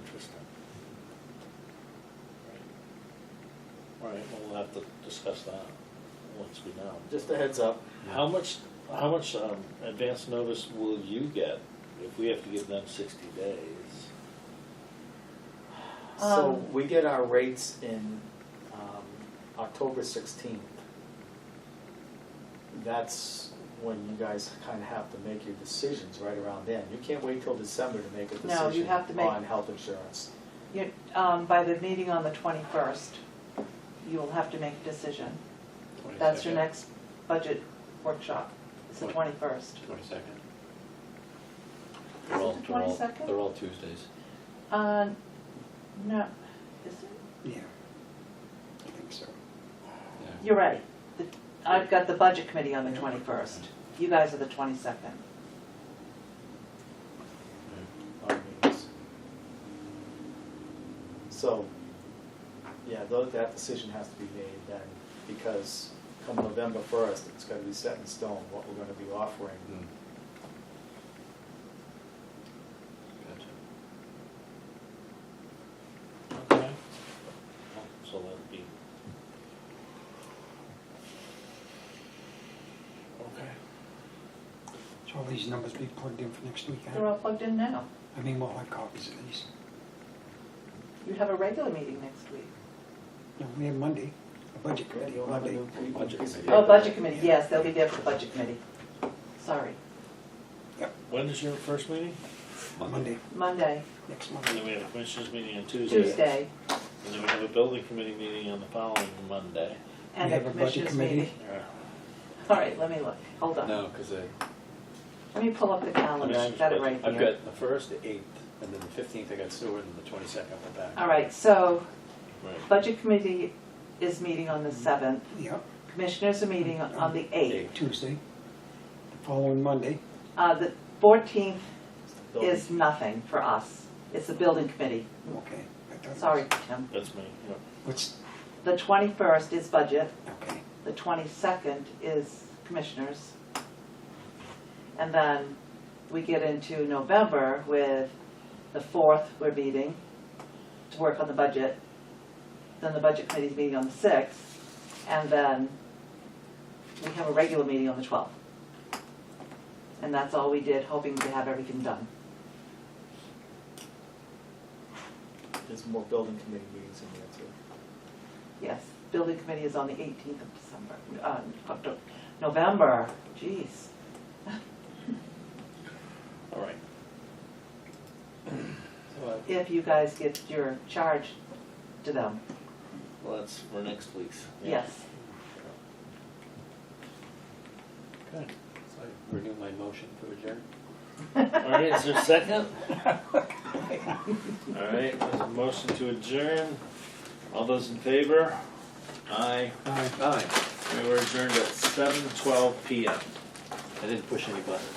Interesting. Right. All right, well, we'll have to discuss that once we know. Just a heads up. How much advance notice will you get if we have to give them 60 days? So Um, we get our rates in October 16th. That's when you guys kind of have to make your decisions right around then. You can't wait till December to make a No, you decision have to make- on health insurance. You, by the meeting on the 21st, you'll have to make a decision. That's your 22nd. next budget workshop, it's the 21st. 22nd. Is it the 22nd? They're all Tuesdays. No, is it? Yeah, I think so. Yeah. You're right. I've got the budget committee on the 21st. You guys are the 22nd. Our meetings. So, yeah, that decision has to be made then, because come November 1st, it's gotta be set in stone what we're gonna be offering. Hmm. Gotcha. Okay. So that'd be. Okay. So all these numbers be plugged in for next week, They're all plugged in now. I mean, we'll have copies of these. You have a regular meeting next week. No, we have Monday, a budget committee, You'll have a Monday. new Budget piece of committee. Oh, budget committee, yes, they'll be there for the budget committee. Sorry, When is your first meeting? Monday, Monday, next And Monday. then we have a commissioners meeting on Tuesday. Tuesday, And then we have a building committee meeting on the following Monday. and We a have a budget commissioners committee. meeting. All right, let me look, hold on. No, because Let me pull up the calendar, I've got it right I've here. got the 1st, the 8th, and then the 15th I got sewer, and the 22nd I back. All right, so Right. budget committee is meeting on the 7th. Yep, Commissioners are meeting on the 8th. Tuesday, the following Monday. The 14th building. is nothing for us. It's the building committee. Okay. I thought it was- Sorry, Tim. That's me, yeah. What's, The 21st is budget. okay, The 22nd is commissioners. And then we get into November with the 4th, we're meeting to work on the budget. Then the budget committee's meeting on the 6th. And then we have a regular meeting on the 12th. And that's all we did, hoping to have everything done. There's more building committee meetings in there too. Yes, building committee is on the 18th of December, November, jeez. All right. So, If you guys get your charge to them, Well, that's for next week's. yeah. yes. okay. So I renew my motion to adjourn. All right, is there a second? All right, there's a motion to adjourn. All those in favor? Aye. Aye. We were adjourned at 7:12 PM. I didn't push any buttons.